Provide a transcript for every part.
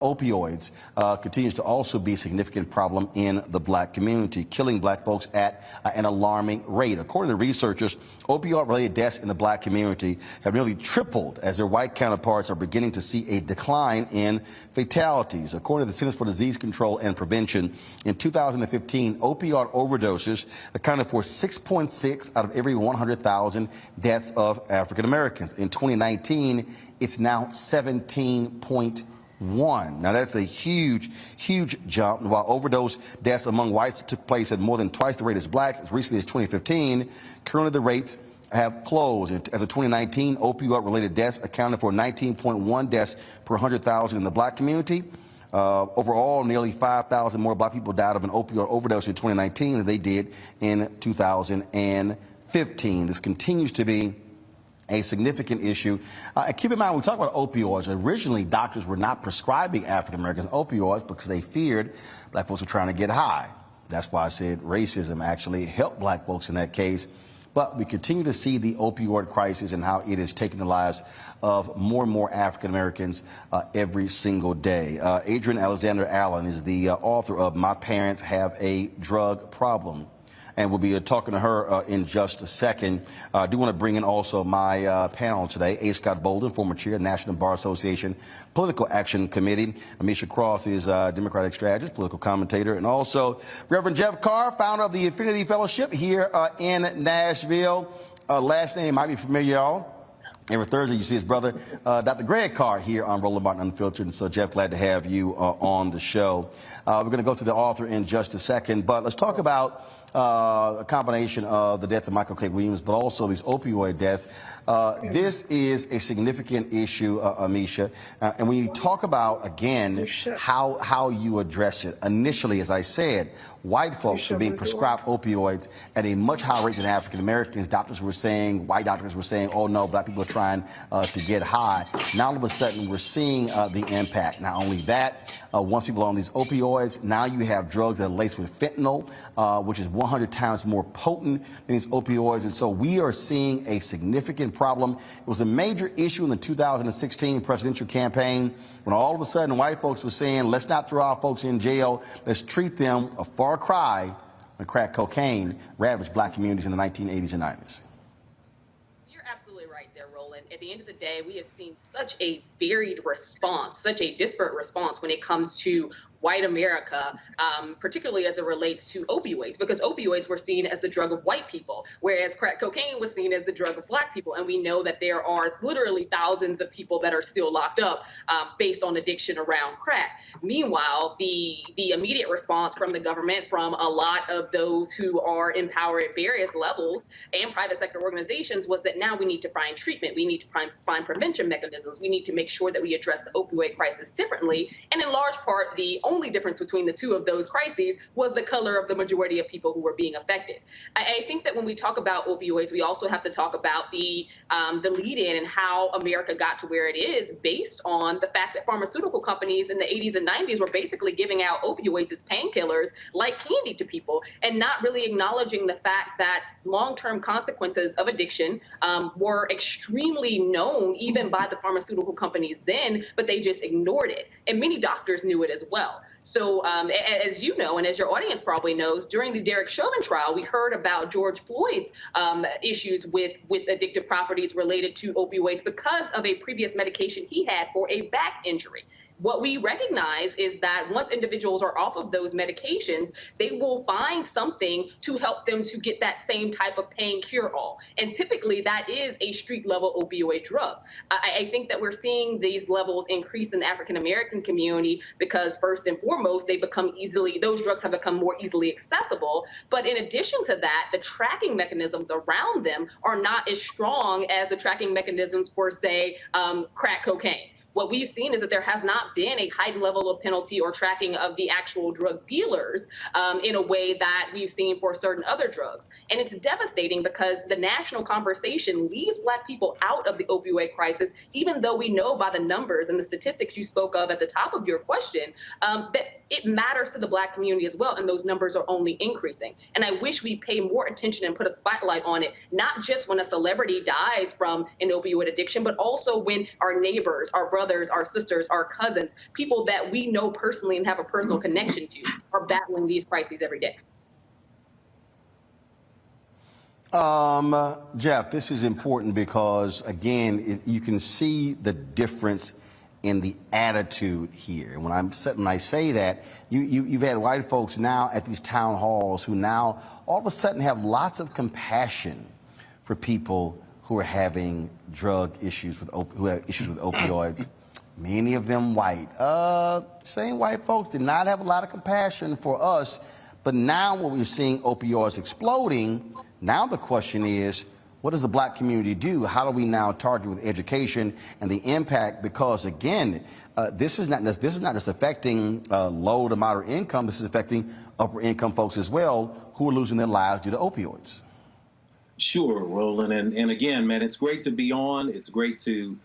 opioids continues to also be a significant problem in the black community, killing black folks at an alarming rate. According to researchers, opioid-related deaths in the black community have nearly tripled as their white counterparts are beginning to see a decline in fatalities. According to the Centers for Disease Control and Prevention, in 2015, opioid overdoses accounted for 6.6 out of every 100,000 deaths of African Americans. In 2019, it's now 17.1. Now that's a huge jump. And while overdose deaths among whites took place at more than twice the rate as blacks as recently as 2015, currently the rates have closed. As of 2019, opioid-related deaths accounted for 19.1 deaths per 100,000 in the black community. Overall, nearly 5,000 more black people died of an opioid overdose in 2019 than they did in 2015. This continues to be a significant issue. And keep in mind, when we talk about opioids, originally doctors were not prescribing African Americans opioids because they feared black folks were trying to get high. That's why I said racism actually helped black folks in that case. But we continue to see the opioid crisis and how it is taking the lives of more and more African Americans every single day. Adrienne Alexander Allen is the author of My Parents Have a Drug Problem. And we'll be talking to her in just a second. I do want to bring in also my panel today, A. Scott Bolden, former chair of the National Bar Association Political Action Committee. Amisha Cross is a Democratic strategist, political commentator, and also Reverend Jeff Carr, founder of the Infinity Fellowship here in Nashville. Last name might be familiar, y'all. Every Thursday, you see his brother, Dr. Greg Carr, here on Roland Martin Unfiltered. And so, Jeff, glad to have you on the show. We're going to go to the author in just a second, but let's talk about a combination of the death of Michael K. Williams, but also these opioid deaths. This is a significant issue, Amisha. And when you talk about, again, how you address it, initially, as I said, white folks are being prescribed opioids at a much higher rate than African Americans. Doctors were saying, white doctors were saying, oh no, black people are trying to get high. Now all of a sudden we're seeing the impact. Not only that, once people are on these opioids, now you have drugs that are laced with fentanyl, which is 100 times more potent than these opioids. And so we are seeing a significant problem. It was a major issue in the 2016 presidential campaign when all of a sudden white folks were saying, let's not throw our folks in jail, let's treat them a far cry when crack cocaine ravaged black communities in the 1980s and 90s. You're absolutely right there, Roland. At the end of the day, we have seen such a varied response, such a disparate response when it comes to white America, particularly as it relates to opioids, because opioids were seen as the drug of white people, whereas crack cocaine was seen as the drug of black people. And we know that there are literally thousands of people that are still locked up based on addiction around crack. Meanwhile, the immediate response from the government, from a lot of those who are in power at various levels and private sector organizations, was that now we need to find treatment. We need to find prevention mechanisms. We need to make sure that we address the opioid crisis differently. And in large part, the only difference between the two of those crises was the color of the majority of people who were being affected. I think that when we talk about opioids, we also have to talk about the lead-in and how America got to where it is based on the fact that pharmaceutical companies in the 80s and 90s were basically giving out opioids as painkillers like candy to people and not really acknowledging the fact that long-term consequences of addiction were extremely known even by the pharmaceutical companies then, but they just ignored it. And many doctors knew it as well. So as you know, and as your audience probably knows, during the Derek Chauvin trial, we heard about George Floyd's issues with addictive properties related to opioids because of a previous medication he had for a back injury. What we recognize is that once individuals are off of those medications, they will find something to help them to get that same type of pain cure-all. And typically that is a street-level opioid drug. I think that we're seeing these levels increase in the African-American community because first and foremost, those drugs have become more easily accessible. But in addition to that, the tracking mechanisms around them are not as strong as the tracking mechanisms for, say, crack cocaine. What we've seen is that there has not been a heightened level of penalty or tracking of the actual drug dealers in a way that we've seen for certain other drugs. And it's devastating because the national conversation leaves Black people out of the opioid crisis, even though we know by the numbers and the statistics you spoke of at the top of your question that it matters to the Black community as well, and those numbers are only increasing. And I wish we pay more attention and put a spotlight on it, not just when a celebrity dies from an opioid addiction, but also when our neighbors, our brothers, brothers, our sisters, our cousins, people that we know personally and have a personal connection to are battling these crises every day. Jeff, this is important because, again, you can see the difference in the attitude here. And when I say that, you've had white folks now at these town halls who now all of a sudden have lots of compassion for people who are having drug issues who have issues with opioids. Many of them white. Same white folks did not have a lot of compassion for us. But now when we're seeing opioids exploding, now the question is, what does the black community do? How do we now target with education and the impact? Because again, this is not just affecting low to moderate income. This is affecting upper income folks as well who are losing their lives due to opioids. Sure, Roland. And again, man, it's great to be on. It's great to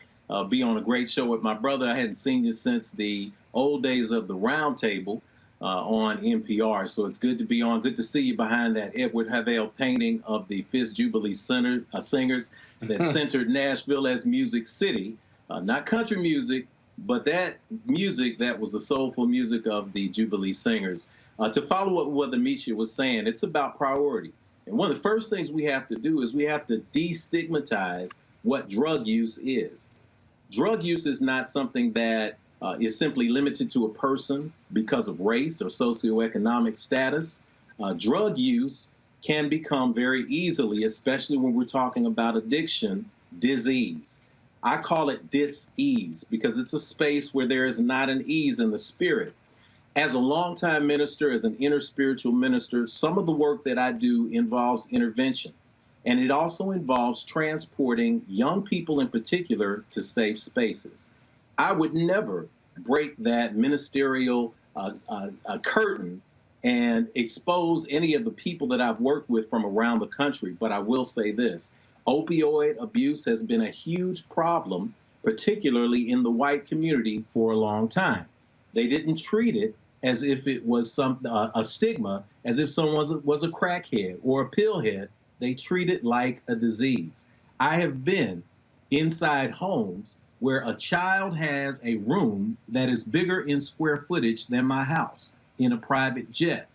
be on a great show with my brother. I hadn't seen you since the old days of the Round Table on NPR. So it's good to be on. Good to see you behind that Edward Havell painting of the Fifth Jubilee singers that centered Nashville as Music City. Not country music, but that music that was the soulful music of the Jubilee singers. To follow up what Amisha was saying, it's about priority. And one of the first things we have to do is we have to destigmatize what drug use is. Drug use is not something that is simply limited to a person because of race or socioeconomic status. Drug use can become very easily, especially when we're talking about addiction, disease. I call it dis-ease because it's a space where there is not an ease in the spirit. As a longtime minister, as an inner spiritual minister, some of the work that I do involves intervention. And it also involves transporting young people in particular to safe spaces. I would never break that ministerial curtain and expose any of the people that I've worked with from around the country. But I will say this, opioid abuse has been a huge problem, particularly in the white community for a long time. They didn't treat it as if it was a stigma, as if someone was a crackhead or a pillhead. They treat it like a disease. I have been inside homes where a child has a room that is bigger in square footage than my house in a private jet.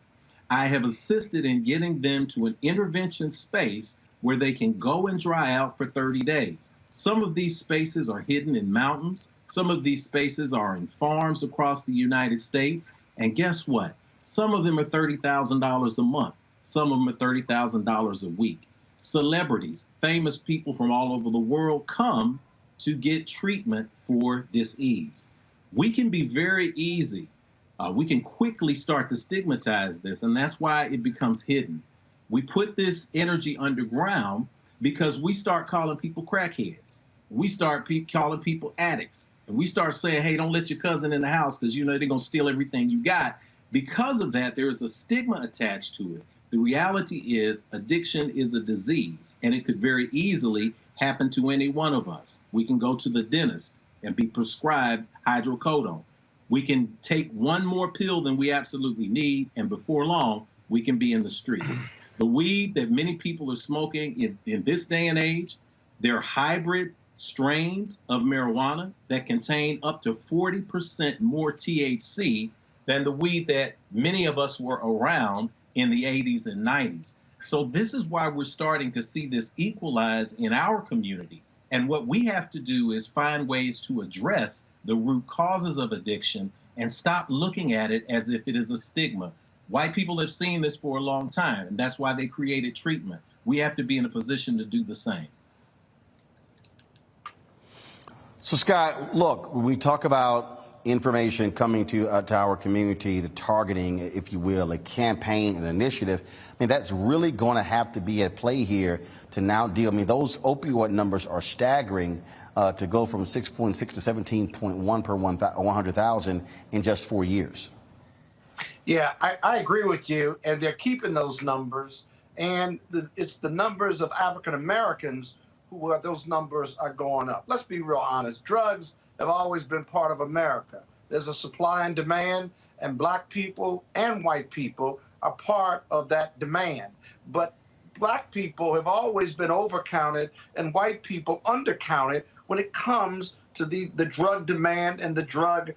I have assisted in getting them to an intervention space where they can go and dry out for 30 days. Some of these spaces are hidden in mountains. Some of these spaces are in farms across the United States. And guess what? Some of them are $30,000 a month. Some of them are $30,000 a week. Celebrities, famous people from all over the world come to get treatment for dis-ease. We can be very easy. We can quickly start to stigmatize this, and that's why it becomes hidden. We put this energy underground because we start calling people crackheads. We start calling people addicts. And we start saying, hey, don't let your cousin in the house because you know they're going to steal everything you got. Because of that, there is a stigma attached to it. The reality is addiction is a disease, and it could very easily happen to any one of us. We can go to the dentist and be prescribed hydrocodone. We can take one more pill than we absolutely need, and before long, we can be in the street. The weed that many people are smoking in this day and age, they're hybrid strains of marijuana that contain up to 40% more THC than the weed that many of us were around in the 80s and 90s. So this is why we're starting to see this equalize in our community. And what we have to do is find ways to address the root causes of addiction and stop looking at it as if it is a stigma. White people have seen this for a long time, and that's why they created treatment. We have to be in a position to do the same. So, Scott, look, when we talk about information coming to our community, the targeting, if you will, a campaign, an initiative, I mean, that's really going to have to be at play here to now deal. I mean, those opioid numbers are staggering to go from 6.6 to 17.1 per 100,000 in just 4 years. Yeah, I agree with you, and they're keeping those numbers, and it's the numbers of African Americans who those numbers are going up. Let's be real honest. Drugs have always been part of America. There's a supply and demand, and black people and white people are part of that demand. But black people have always been overcounted and white people undercounted when it comes to the drug demand and the drug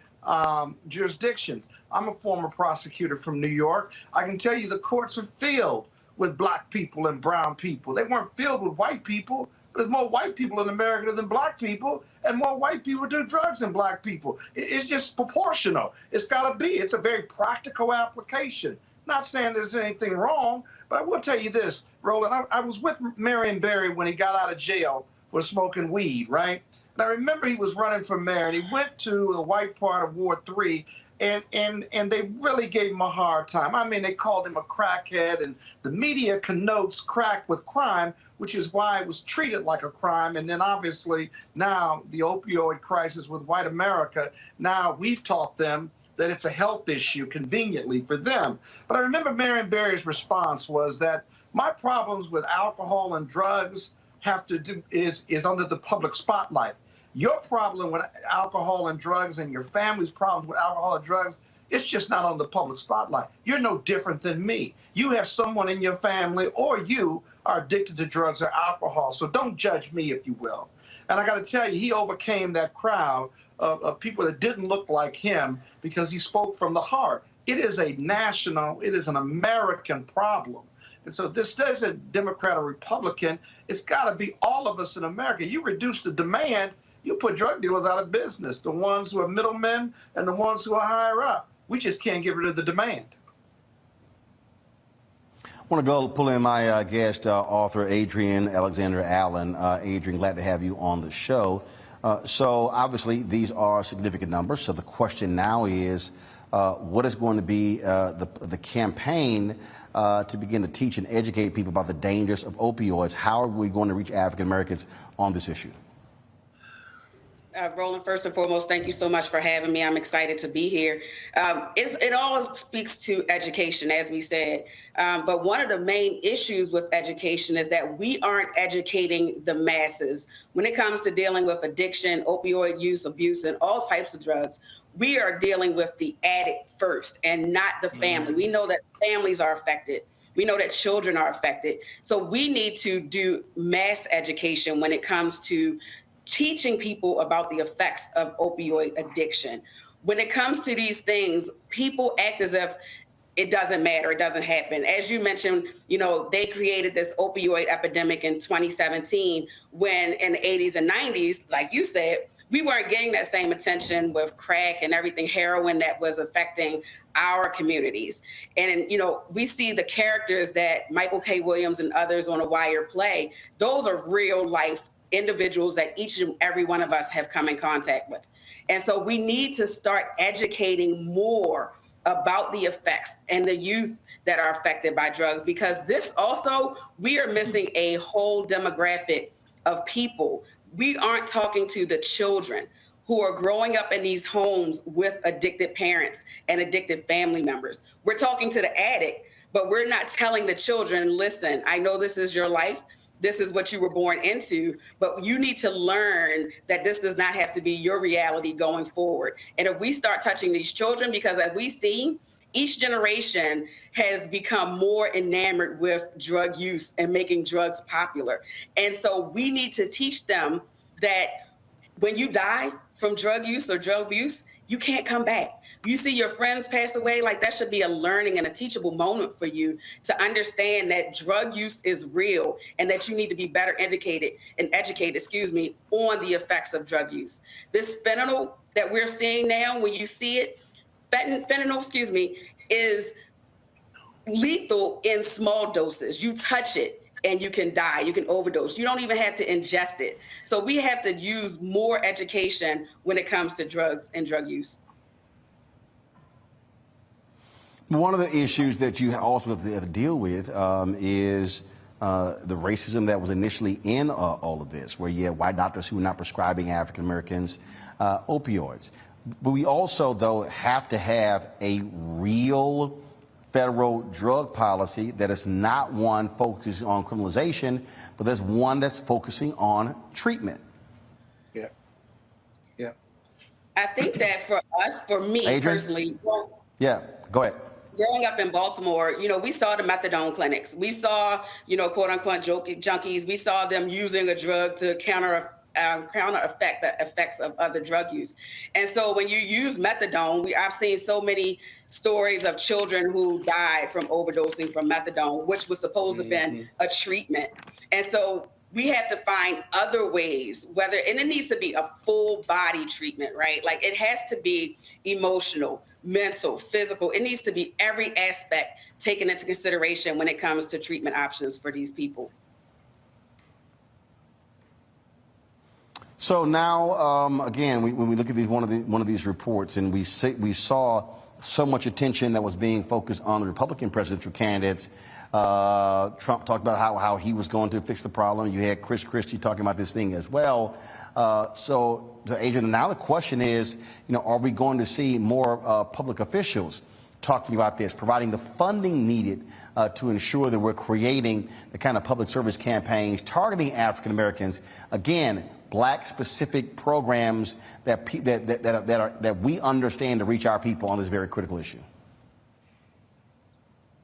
jurisdictions. I'm a former prosecutor from New York. I can tell you the courts are filled with black people and brown people. They weren't filled with white people. There's more white people in America than black people, and more white people do drugs than black people. It's just proportional. It's got to be. It's a very practical application. Not saying there's anything wrong, but I will tell you this, Roland. I was with Marion Barry when he got out of jail for smoking weed, right? And I remember he was running for mayor, and he went to the white part of Ward 3, and they really gave him a hard time. I mean, they called him a crackhead, and the media connotes crack with crime, which is why it was treated like a crime. And then obviously now the opioid crisis with white America, now we've taught them that it's a health issue conveniently for them. But I remember Marion Barry's response was that my problems with alcohol and drugs have to do is under the public spotlight. Your problem with alcohol and drugs and your family's problems with alcohol and drugs, it's just not on the public spotlight. You're no different than me. You have someone in your family or you are addicted to drugs or alcohol. So don't judge me, if you will. And I got to tell you, he overcame that crowd of people that didn't look like him because he spoke from the heart. It is a national, it is an American problem. And so this isn't Democrat or Republican. It's got to be all of us in America. You reduce the demand, you put drug dealers out of business, the ones who are middlemen and the ones who are higher up. We just can't get rid of the demand. I want to go pull in my guest, author Adrienne Alexander Allen. Adrienne, glad to have you on the show. So obviously these are significant numbers. So the question now is, what is going to be the campaign to begin to teach and educate people about the dangers of opioids? How are we going to reach African Americans on this issue? Roland, first and foremost, thank you so much for having me. I'm excited to be here. It all speaks to education, as we said. But one of the main issues with education is that we aren't educating the masses. When it comes to dealing with addiction, opioid use, abuse, and all types of drugs, we are dealing with the addict first and not the family. We know that families are affected. We know that children are affected. So we need to do mass education when it comes to teaching people about the effects of opioid addiction. When it comes to these things, people act as if it doesn't matter, it doesn't happen. As you mentioned, they created this opioid epidemic in 2017 when in the 80s and 90s, like you said, we weren't getting that same attention with crack and everything, heroin that was affecting our communities. And, we see the characters that Michael K. Williams and others on The Wire play. Those are real life individuals that each and every one of us have come in contact with. And so we need to start educating more about the effects and the youth that are affected by drugs, because this also, we are missing a whole demographic of people. We aren't talking to the children who are growing up in these homes with addicted parents and addicted family members. We're talking to the addict, but we're not telling the children, listen, I know this is your life. This is what you were born into, but you need to learn that this does not have to be your reality going forward. And if we start touching these children, because as we see, each generation has become more enamored with drug use and making drugs popular. And so we need to teach them that when you die from drug use or drug abuse, you can't come back. You see your friends pass away, like that should be a learning and a teachable moment for you to understand that drug use is real and that you need to be better educated on the effects of drug use. This fentanyl that we're seeing now, when you see it, fentanyl, is lethal in small doses. You touch it and you can die, you can overdose. You don't even have to ingest it. So we have to use more education when it comes to drugs and drug use. One of the issues that you also have to deal with is the racism that was initially in all of this, where you have white doctors who are not prescribing African Americans opioids. But we also, though, have to have a real federal drug policy that is not one focusing on criminalization, but there's one that's focusing on treatment. Yeah. Yeah. I think that for us, for me Adrienne? Personally, Yeah, go ahead. Growing up in Baltimore, we saw the methadone clinics. We saw, quote unquote junkies. We saw them using a drug to counter counter effect the effects of other drug use. And so when you use methadone, I've seen so many stories of children who died from overdosing from methadone, which was supposed to have been a treatment. And so we have to find other ways, and it needs to be a full body treatment, right? Like it has to be emotional, mental, physical. It needs to be every aspect taken into consideration when it comes to treatment options for these people. So now, again, when we look at one of these reports, and we saw so much attention that was being focused on the Republican presidential candidates. Trump talked about how he was going to fix the problem. You had Chris Christie talking about this thing as well. So Adrian, now the question is, are we going to see more public officials talking about this, providing the funding needed to ensure that we're creating the kind of public service campaigns targeting African Americans, again, Black-specific programs that we understand to reach our people on this very critical issue?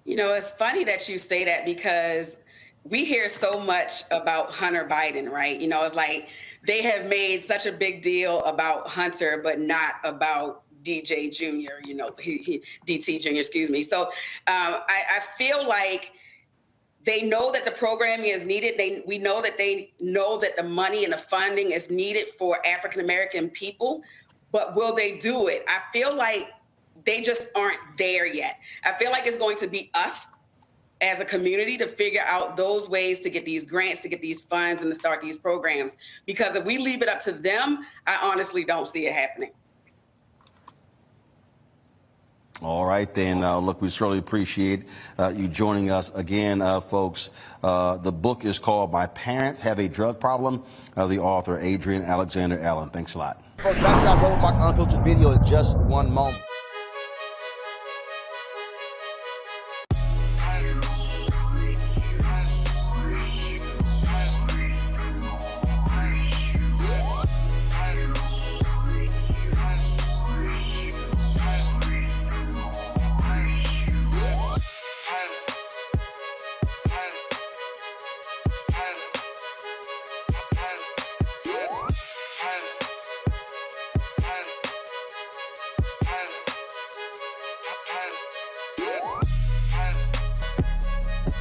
It's funny that you say that because we hear so much about Hunter Biden, right? It's like they have made such a big deal about Hunter, but not about DJ Jr., DT Jr., excuse me. So I feel like they know that the programming is needed. We know that they know that the money and the funding is needed for African-American people, but will they do it? I feel like they just aren't there yet. I feel like it's going to be us as a community to figure out those ways to get these grants, to get these funds, and to start these programs. Because if we leave it up to them, I honestly don't see it happening. All right, then. Look, we certainly appreciate you joining us again, folks. The book is called My Parents Have a Drug Problem. The author, Adrian Alexander Allen. Thanks a lot. Folks, back to our Roland Martin Unfiltered video in just one moment.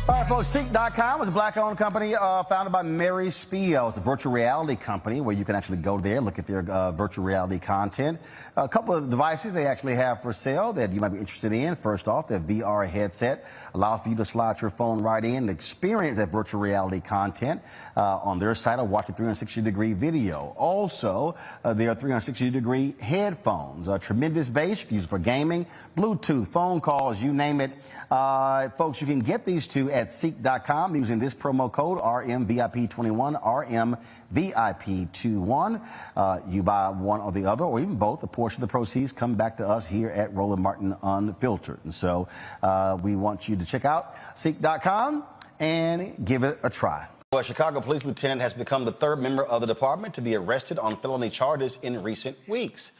All right, folks, Seek.com is a Black-owned company founded by Mary Spio. It's a virtual reality company where you can actually go there, look at their virtual reality content. A couple of devices they actually have for sale that you might be interested in. First off, their VR headset allows for you to slide your phone right in and experience that virtual reality content on their site or watch a 360-degree video. Also, their 360-degree headphones, tremendous bass, you can use it for gaming, Bluetooth, phone calls, you name it. Folks, you can get these two at Seek.com using this promo code RMVIP21, RMVIP21. You buy one or the other, or even both. A portion of the proceeds come back to us here at Roland Martin Unfiltered. And so we want you to check out Seek.com and give it a try. A Chicago police lieutenant has become the third member of the department to be arrested on felony charges in recent weeks.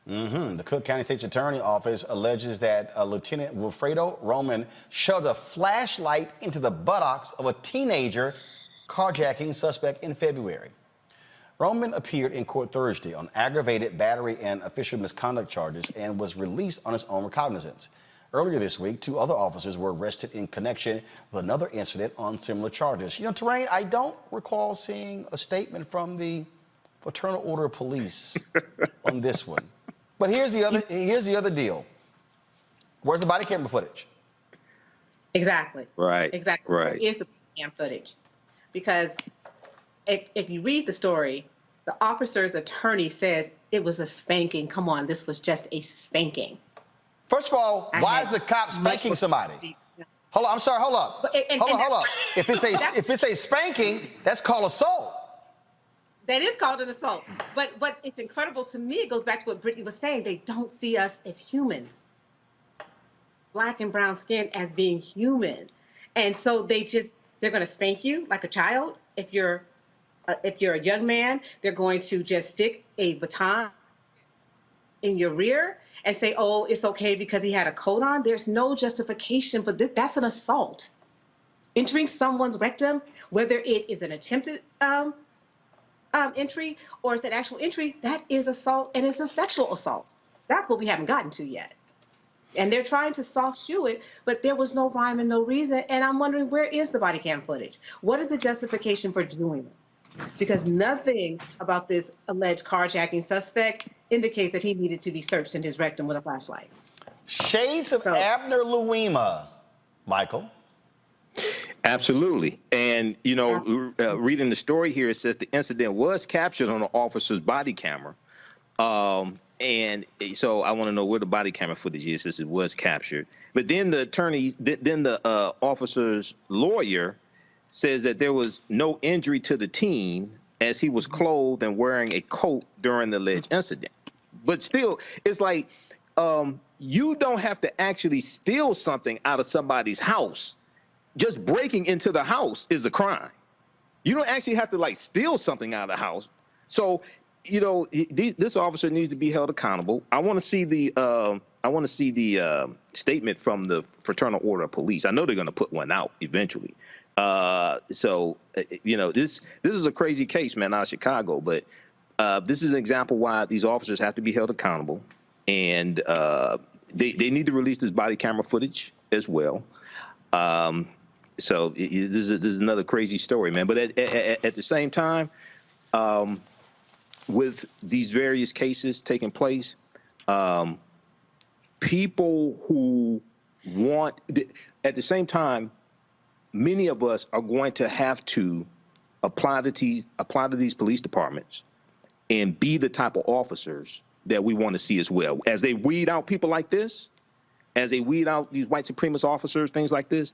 The Cook County State's Attorney Office alleges that Lieutenant Wilfredo Roman shoved a flashlight into the buttocks of a teenager carjacking suspect in February. Roman appeared in court Thursday on aggravated battery and official misconduct charges and was released on his own recognizance. Earlier this week, two other officers were arrested in connection with another incident on similar charges. Terrain, I don't recall seeing a statement from the Fraternal Order of Police on this one. But here's the other deal. Where's the body camera footage? Exactly. Right. Exactly. Right. Where is the cam footage? Because if you read the story, the officer's attorney says it was a spanking. Come on, this was just a spanking. First of all, why is the cop spanking somebody? Hold on, I'm sorry, hold up. Hold up. If it's a spanking, that's called assault. That is called an assault. But what is incredible to me, it goes back to what Brittany was saying. They don't see us as humans, Black and brown skin, as being human. And so they're going to spank you like a child. If you're a young man, they're going to just stick a baton in your rear and say, oh, it's okay because he had a coat on. There's no justification for this. That's an assault. Entering someone's rectum, whether it is an attempted entry or it's an actual entry, that is assault and it's a sexual assault. That's what we haven't gotten to yet. And they're trying to soft shoe it, but there was no rhyme and no reason. And I'm wondering, where is the body cam footage? What is the justification for doing this? Because nothing about this alleged carjacking suspect indicates that he needed to be searched in his rectum with a flashlight. Shades of Abner Louima, Michael. Absolutely. And, you know, reading the story here, it says the incident was captured on the officer's body camera. And so I want to know where the body camera footage is, since it was captured. But then the officer's lawyer says that there was no injury to the teen as he was clothed and wearing a coat during the alleged incident. But still, it's like you don't have to actually steal something out of somebody's house. Just breaking into the house is a crime. You don't actually have to like steal something out of the house. So, you know, this officer needs to be held accountable. I want to see the statement from the Fraternal Order of Police. I know they're going to put one out eventually. So, you know, this is a crazy case, man, out of Chicago. But this is an example why these officers have to be held accountable, and they need to release this body camera footage as well. So this is another crazy story, man. But at the same time, with these various cases taking place, people who want, at the same time, many of us are going to have to apply to these police departments and be the type of officers that we want to see as well. As they weed out people like this, as they weed out these white supremacist officers, things like this,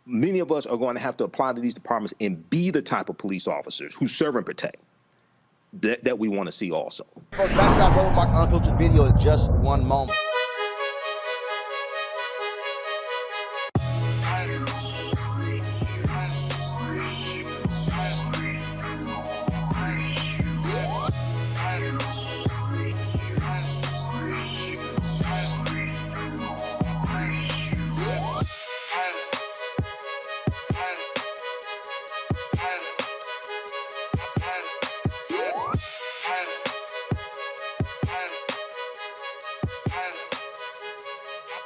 many of us are going to have to apply to these departments and be the type of police officers who serve and protect that we want to see also. Folks, back to our Roland Martin Unfiltered video in just one moment.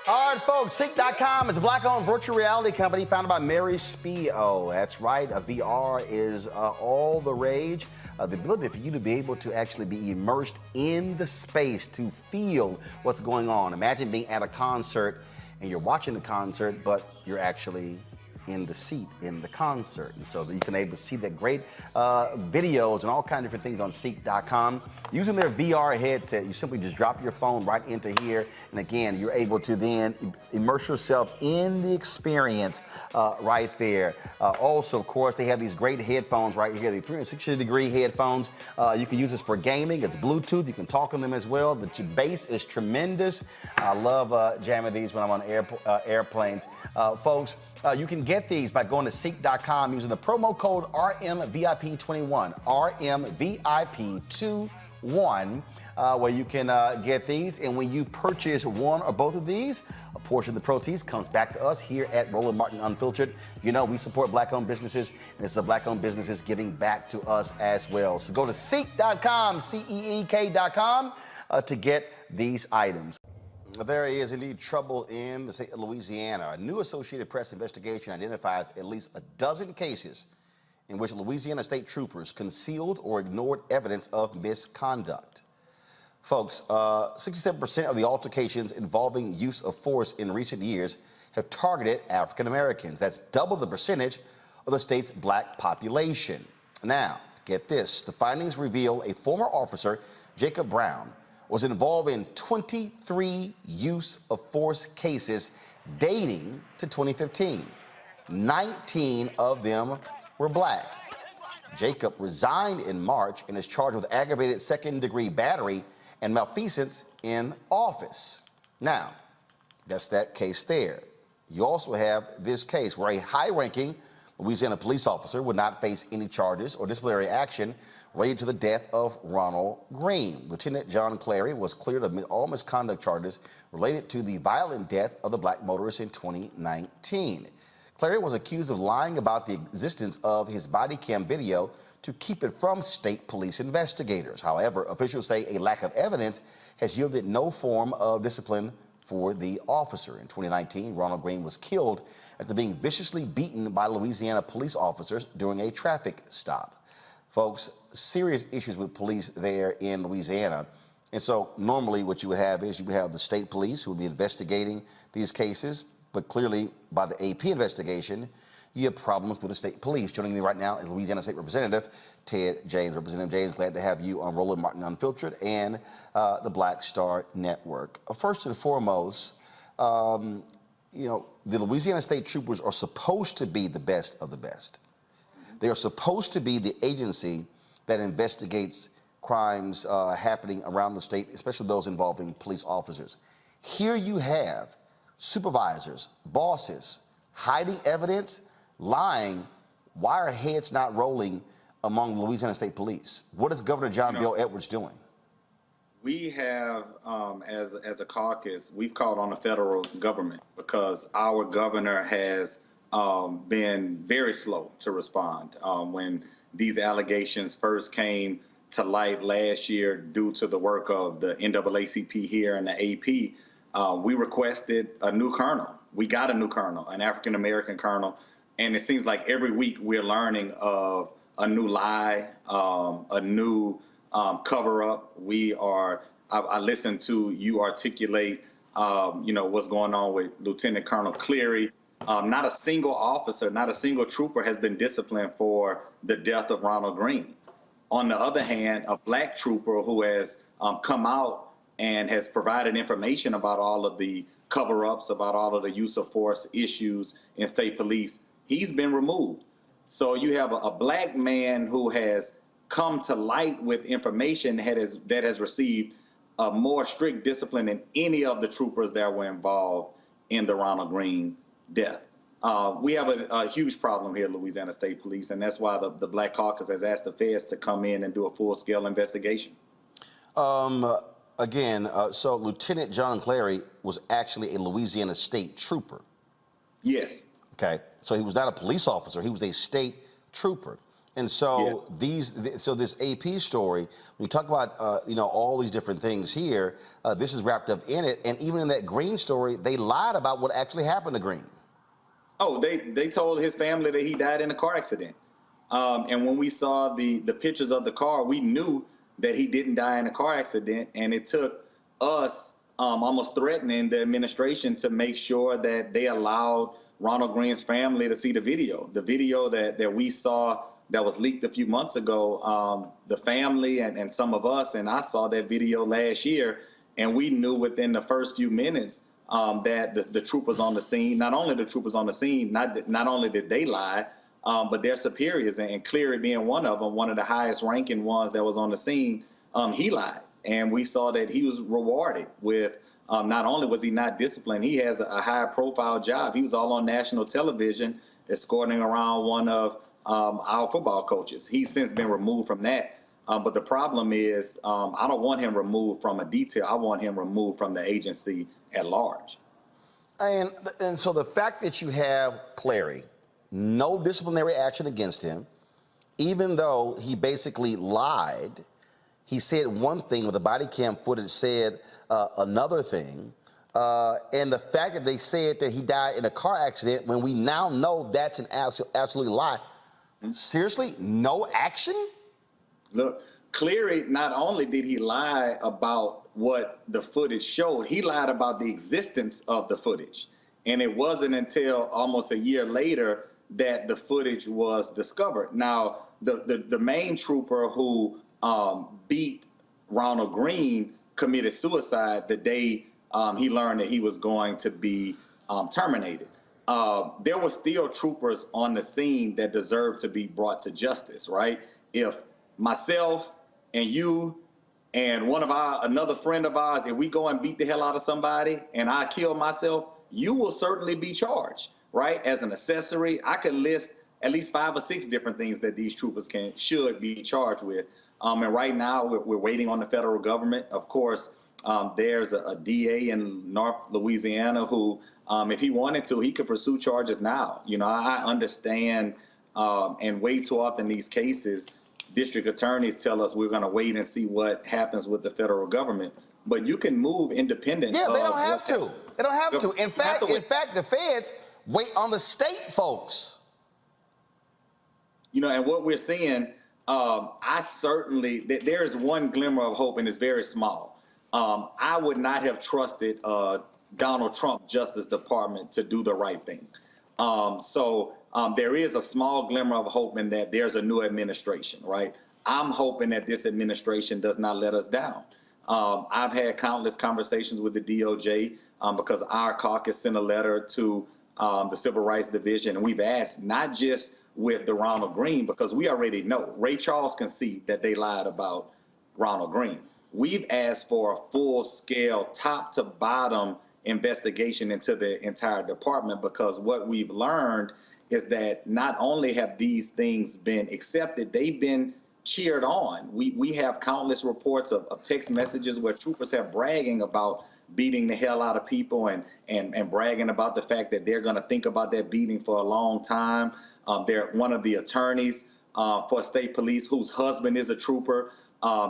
All right, folks, Seek.com is a black-owned virtual reality company founded by Mary Spio. That's right, VR is all the rage. The ability for you to be able to actually be immersed in the space to feel what's going on. Imagine being at a concert and you're watching the concert, but you're actually in the seat in the concert. And so that you can able to see that great videos and all kinds of different things on Seek.com. Using their VR headset, you simply just drop your phone right into here. And again, you're able to then immerse yourself in the experience right there. Also, of course, they have these great headphones right here, the 360-degree headphones. You can use this for gaming. It's Bluetooth. You can talk on them as well. The bass is tremendous. I love jamming these when I'm on airplanes. Folks, you can get these by going to Seek.com using the promo code RMVIP21, RMVIP21, where you can get these. And when you purchase one or both of these, a portion of the proceeds comes back to us here at Roland Martin Unfiltered. You know, we support black-owned businesses, and it's the black-owned businesses giving back to us as well. So go to Seek.com, CEEK.com, to get these items. There is indeed trouble in the state of Louisiana. A new Associated Press investigation identifies at least a dozen cases in which Louisiana state troopers concealed or ignored evidence of misconduct. Folks, 67% of the altercations involving use of force in recent years have targeted African Americans. That's double the percentage of the state's black population. Now, get this. The findings reveal a former officer, Jacob Brown, was involved in 23 use of force cases dating to 2015. 19 of them were black. Jacob resigned in March and is charged with aggravated second-degree battery and malfeasance in office. Now, that's that case there. You also have this case where a high-ranking Louisiana police officer would not face any charges or disciplinary action related to the death of Ronald Green. Lieutenant John Clary was cleared of all misconduct charges related to the violent death of the black motorist in 2019. Clary was accused of lying about the existence of his body cam video to keep it from state police investigators. However, officials say a lack of evidence has yielded no form of discipline for the officer. In 2019, Ronald Green was killed after being viciously beaten by Louisiana police officers during a traffic stop. Folks, serious issues with police there in Louisiana. And so normally what you would have is you would have the state police who would be investigating these cases, but clearly by the AP investigation, you have problems with the state police. Joining me right now is Louisiana State Representative Ted James. Representative James, glad to have you on Roland Martin Unfiltered and the Black Star Network. First and foremost, you know, the Louisiana State Troopers are supposed to be the best of the best. They are supposed to be the agency that investigates crimes happening around the state, especially those involving police officers. Here you have supervisors, bosses, hiding evidence, lying. Why are heads not rolling among Louisiana State Police? What is Governor John Bel Edwards doing? We have, as a caucus, we've called on the federal government because our governor has been very slow to respond. When these allegations first came to light last year due to the work of the NAACP here and the AP, we requested a new colonel. We got a new colonel, an African-American colonel, and it seems like every week we're learning of a new lie, a new cover-up. I listened to you articulate, you know, what's going on with Lieutenant Colonel Cleary. Not a single officer, not a single trooper has been disciplined for the death of Ronald Green. On the other hand, a black trooper who has come out and has provided information about all of the cover-ups, about all of the use of force issues in state police, he's been removed. So you have a black man who has come to light with information that has received a more strict discipline than any of the troopers that were involved in the Ronald Green death. We have a huge problem here at Louisiana State Police, and that's why the Black Caucus has asked the feds to come in and do a full-scale investigation. So Lieutenant John Clary was actually a Louisiana State Trooper. Yes. Okay, so he was not a police officer; he was a state trooper. And so yes. This AP story, when you talk about you know, all these different things here, this is wrapped up in it. And even in that Green story, they lied about what actually happened to Green. Oh, they told his family that he died in a car accident. And when we saw the pictures of the car, we knew that he didn't die in a car accident. And it took us almost threatening the administration to make sure that they allowed Ronald Green's family to see the video that we saw that was leaked a few months ago. The family and some of us, and I saw that video last year, and we knew within the first few minutes that the troopers on the scene, not only the troopers on the scene, not only did they lie, but their superiors, and Cleary being one of them, one of the highest ranking ones that was on the scene, he lied. And we saw that he was rewarded with, not only was he not disciplined, he has a high profile job. He was all on national television escorting around one of our football coaches. He's since been removed from that. But the problem is, I don't want him removed from a detail. I want him removed from the agency at large. And so the fact that you have Clary, no disciplinary action against him, even though he basically lied, he said one thing, with the body cam footage said another thing. And the fact that they said that he died in a car accident, when we now know that's an absolute lie. Seriously, no action? Look, Cleary, not only did he lie about what the footage showed, he lied about the existence of the footage. And it wasn't until almost a year later that the footage was discovered. Now, the main trooper who beat Ronald Green committed suicide the day he learned that he was going to be terminated. There were still troopers on the scene that deserved to be brought to justice, right? If myself and you and another friend of ours, if we go and beat the hell out of somebody and I kill myself, you will certainly be charged, right? As an accessory, I could list at least 5 or 6 different things that these troopers should be charged with. And right now we're waiting on the federal government. Of course, there's a DA in North Louisiana who, if he wanted to, he could pursue charges now. You know, I understand, and way too often these cases, district attorneys tell us we're going to wait and see what happens with the federal government. But you can move independent. Yeah, of they don't have what's to. happening. They don't have to. In fact, wait. the feds wait on the state folks. You know, and what we're seeing, I certainly, there is one glimmer of hope, and it's very small. I would not have trusted Donald Trump Justice Department to do the right thing. So there is a small glimmer of hope in that there's a new administration, right? I'm hoping that this administration does not let us down. I've had countless conversations with the DOJ because our caucus sent a letter to the Civil Rights Division, and we've asked not just with the Ronald Green, because we already know Ray Charles can see that they lied about Ronald Green. We've asked for a full-scale, top-to-bottom investigation into the entire department, because what we've learned is that not only have these things been accepted, they've been cheered on. We have countless reports of text messages where troopers have bragging about beating the hell out of people and bragging about the fact that they're going to think about that beating for a long time. They're one of the attorneys for state police whose husband is a trooper.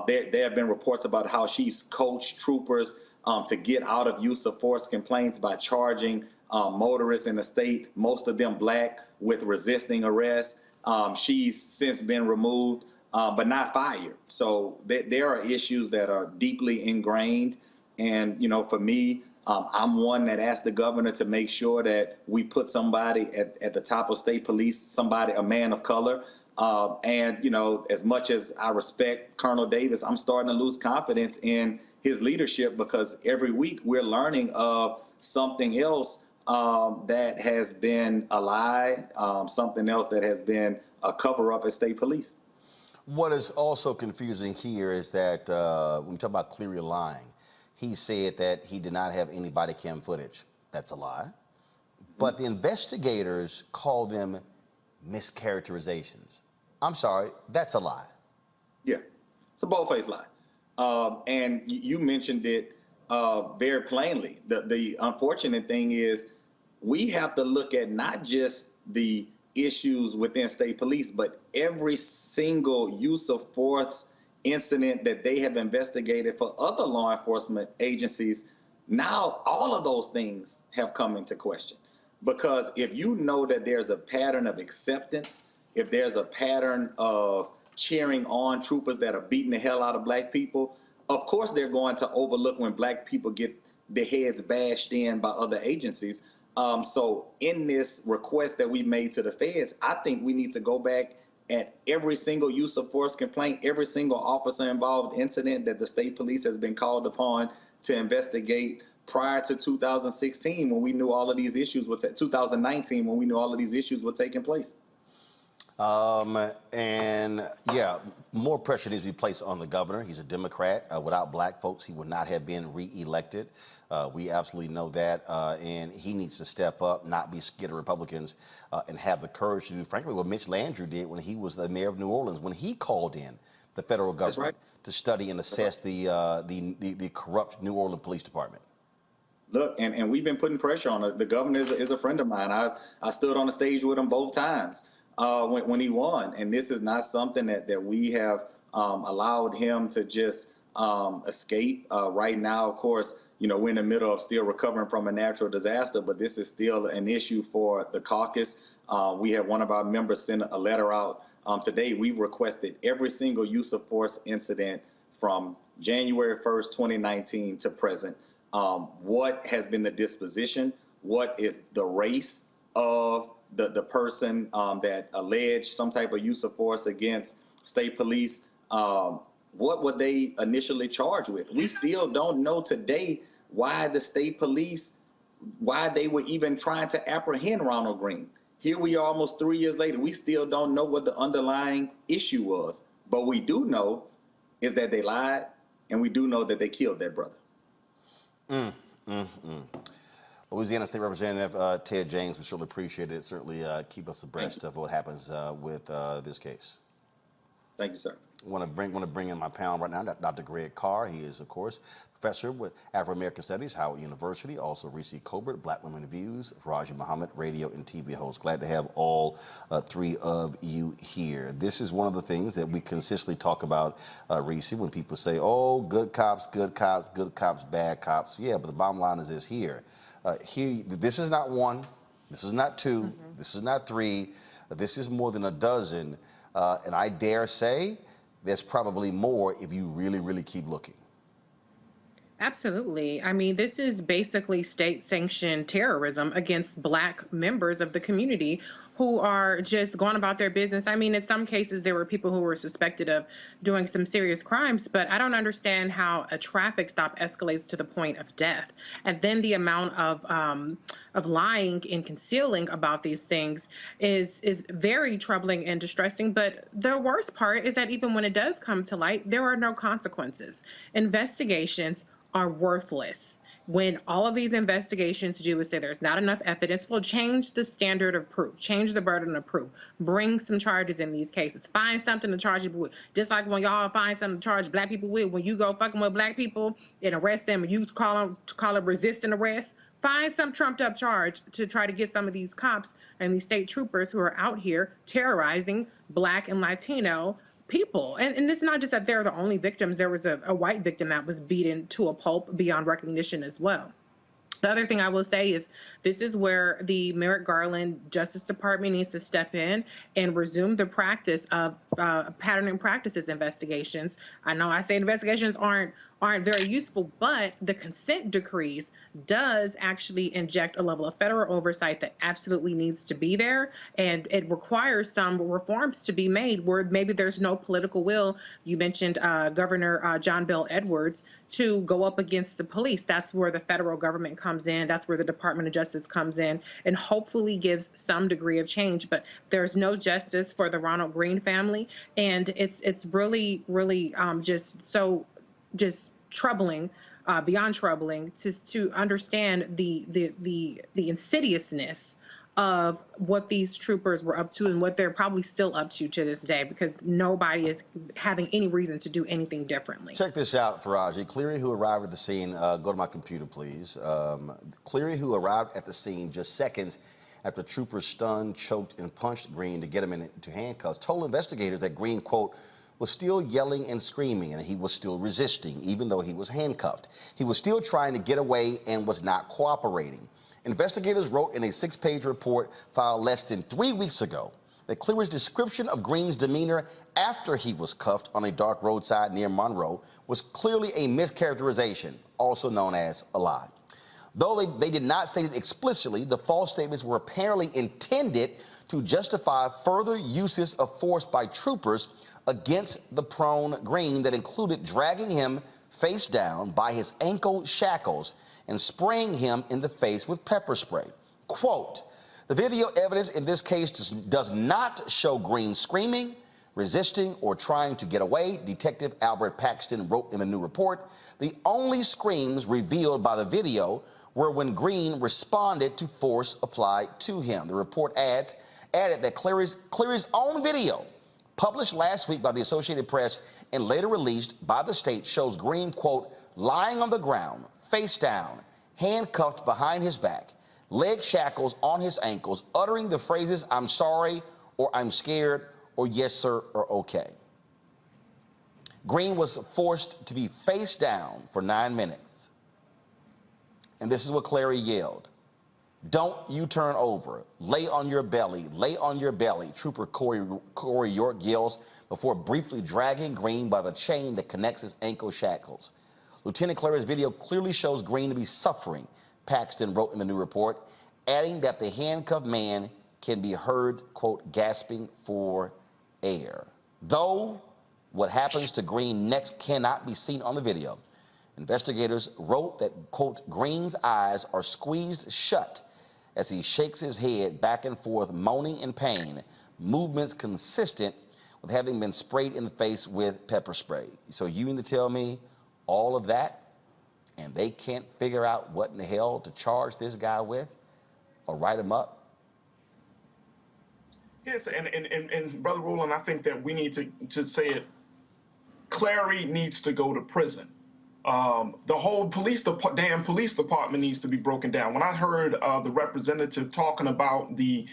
There have been reports about how she's coached troopers to get out of use of force complaints by charging motorists in the state, most of them black, with resisting arrest. She's since been removed, but not fired. So there are issues that are deeply ingrained. And, you know, for me, I'm one that asked the governor to make sure that we put somebody at the top of state police, somebody, a man of color. And, you know, as much as I respect Colonel Davis, I'm starting to lose confidence in his leadership, because every week we're learning of something else that has been a lie, something else that has been a cover-up at state police. What is also confusing here is that when we talk about Cleary lying, he said that he did not have any body cam footage. That's a lie. But the investigators call them mischaracterizations. I'm sorry, that's a lie. Yeah, it's a bold-faced lie. And you mentioned it very plainly. The unfortunate thing is we have to look at not just the issues within state police, but every single use of force incident that they have investigated for other law enforcement agencies. Now, all of those things have come into question. Because if you know that there's a pattern of acceptance, if there's a pattern of cheering on troopers that are beating the hell out of black people, of course they're going to overlook when black people get their heads bashed in by other agencies. So in this request that we made to the feds, I think we need to go back at every single use of force complaint, every single officer involved incident that the state police has been called upon to investigate prior to 2016, when we knew all of these issues were 2019, when we knew all of these issues were taking place. And yeah, more pressure needs to be placed on the governor. He's a Democrat. Without black folks, he would not have been reelected. We absolutely know that. And he needs to step up, not be scared of Republicans, and have the courage to do, frankly, what Mitch Landrieu did when he was the mayor of New Orleans, when he called in the federal government to study and assess the corrupt New Orleans Police Department. Look, and we've been putting pressure on it. The governor is a friend of mine. I stood on the stage with him both times when he won. And this is not something that we have allowed him to just escape. Right now, of course, you know, we're in the middle of still recovering from a natural disaster, but this is still an issue for the caucus. We had one of our members send a letter out today. We've requested every single use of force incident from January 1st, 2019 to present. What has been the disposition? What is the race of the person that alleged some type of use of force against state police? What were they initially charged with? We still don't know today why the state police, why they were even trying to apprehend Ronald Green. Here we are almost 3 years later. We still don't know what the underlying issue was. But we do know is that they lied, and we do know that they killed their brother. Louisiana State Representative Ted James, we certainly appreciate it. Certainly keep us abreast of what happens with this case. Thank you, sir. want to bring in my panel right now, Dr. Greg Carr. He is, of course, professor with Afro-American Studies, Howard University. Also, Reese Colbert, Black Women Views, Raji Muhammad, radio and TV host. Glad to have all three of you here. This is one of the things that we consistently talk about, Reese, when people say, "Oh, good cops, bad cops." Yeah, but the bottom line is this: this is not one, this is not two, this is not three. This is more than a dozen, and I dare say there's probably more if you really, really keep looking. Absolutely. I mean, this is basically state-sanctioned terrorism against Black members of the community who are just going about their business. I mean, in some cases, there were people who were suspected of doing some serious crimes, but I don't understand how a traffic stop escalates to the point of death. And then the amount of lying and concealing about these things is very troubling and distressing. But the worst part is that even when it does come to light, there are no consequences. Investigations are worthless. When all of these investigations do is say there's not enough evidence, well, change the standard of proof, change the burden of proof, bring some charges in these cases, find something to charge people with. Just like when y'all find something to charge Black people with, when you go fucking with Black people and arrest them and you call it resisting arrest, find some trumped up charge to try to get some of these cops and these state troopers who are out here terrorizing Black and Latino people. And it's not just that they're the only victims. There was a white victim that was beaten to a pulp beyond recognition as well. The other thing I will say is this is where the Merrick Garland Justice Department needs to step in and resume the practice of pattern and practices investigations. I know I say investigations aren't very useful, but the consent decrees does actually inject a level of federal oversight that absolutely needs to be there. And it requires some reforms to be made where maybe there's no political will. You mentioned Governor John Bel Edwards to go up against the police. That's where the federal government comes in. That's where the Department of Justice comes in and hopefully gives some degree of change. But there's no justice for the Ronald Green family. And it's really, really just troubling, beyond troubling, to understand the insidiousness of what these troopers were up to and what they're probably still up to this day, because nobody is having any reason to do anything differently. Check this out, Faraji. Cleary, who arrived at the scene, go to my computer, please. Cleary, who arrived at the scene just seconds after troopers stunned, choked, and punched Green to get him into handcuffs, told investigators that Green, quote, was still yelling and screaming, and he was still resisting, even though he was handcuffed. He was still trying to get away and was not cooperating. Investigators wrote in a 6-page report filed less than 3 weeks ago that Cleary's description of Green's demeanor after he was cuffed on a dark roadside near Monroe was clearly a mischaracterization, also known as a lie. Though they did not state it explicitly, the false statements were apparently intended to justify further uses of force by troopers against the prone Green that included dragging him face down by his ankle shackles and spraying him in the face with pepper spray. Quote, the video evidence in this case does not show Green screaming, resisting, or trying to get away, Detective Albert Paxton wrote in the new report. The only screams revealed by the video were when Green responded to force applied to him. The report added that Cleary's own video, published last week by the Associated Press and later released by the state, shows Green, quote, lying on the ground, face down, handcuffed behind his back, leg shackles on his ankles, uttering the phrases, "I'm sorry," or "I'm scared," or "yes, sir," or "okay." Green was forced to be face down for 9 minutes. And this is what Cleary yelled. "Don't you turn over. Lay on your belly. Lay on your belly," Trooper Corey York yells before briefly dragging Green by the chain that connects his ankle shackles. Lieutenant Cleary's video clearly shows Green to be suffering, Paxton wrote in the new report, adding that the handcuffed man can be heard, quote, gasping for air. Though what happens to Green next cannot be seen on the video, investigators wrote that, quote, Green's eyes are squeezed shut as he shakes his head back and forth, moaning in pain, movements consistent with having been sprayed in the face with pepper spray. So you mean to tell me all of that, and they can't figure out what in the hell to charge this guy with or write him up? Yes, and Brother Rowland, I think that we need to say it Clary needs to go to prison. The whole damn police department needs to be broken down. When I heard the representative talking about the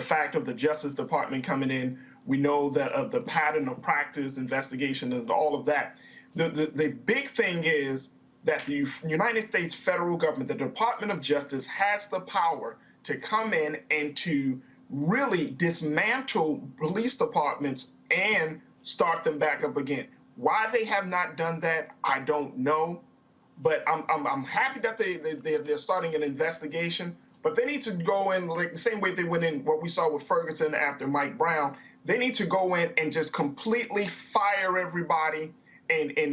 fact of the Justice Department coming in, we know that the pattern of practice, investigation, and all of that. The big thing is that the United States federal government, the Department of Justice, has the power to come in and to really dismantle police departments and start them back up again. Why they have not done that, I don't know. But I'm happy that they're starting an investigation. But they need to go in like the same way they went in what we saw with Ferguson after Mike Brown. They need to go in and just completely fire everybody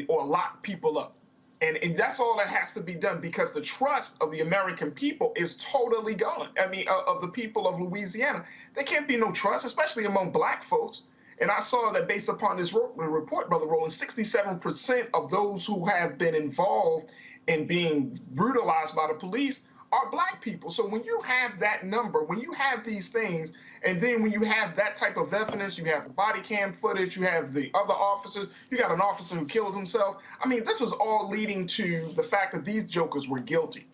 or lock people up. And that's all that has to be done, because the trust of the American people is totally gone. I mean, of the people of Louisiana. There can't be no trust, especially among black folks. And I saw that based upon this report, Brother Roland, 67% of those who have been involved in being brutalized by the police are black people. So when you have that number, when you have these things, and then when you have that type of evidence, you have the body cam footage, you have the other officers, you got an officer who killed himself. I mean, this is all leading to the fact that these jokers were guilty.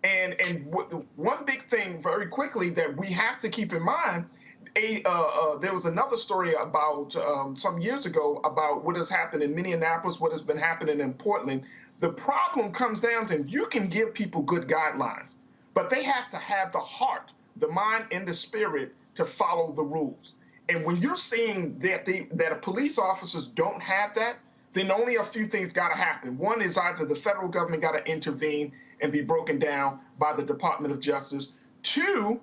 And one big thing very quickly that we have to keep in mind, there was another story about some years ago about what has happened in Minneapolis, what has been happening in Portland. The problem comes down to, you can give people good guidelines, but they have to have the heart, the mind, and the spirit to follow the rules. And when you're seeing that police officers don't have that, then only a few things got to happen. One is either the federal government got to intervene and be broken down by the Department of Justice. Two,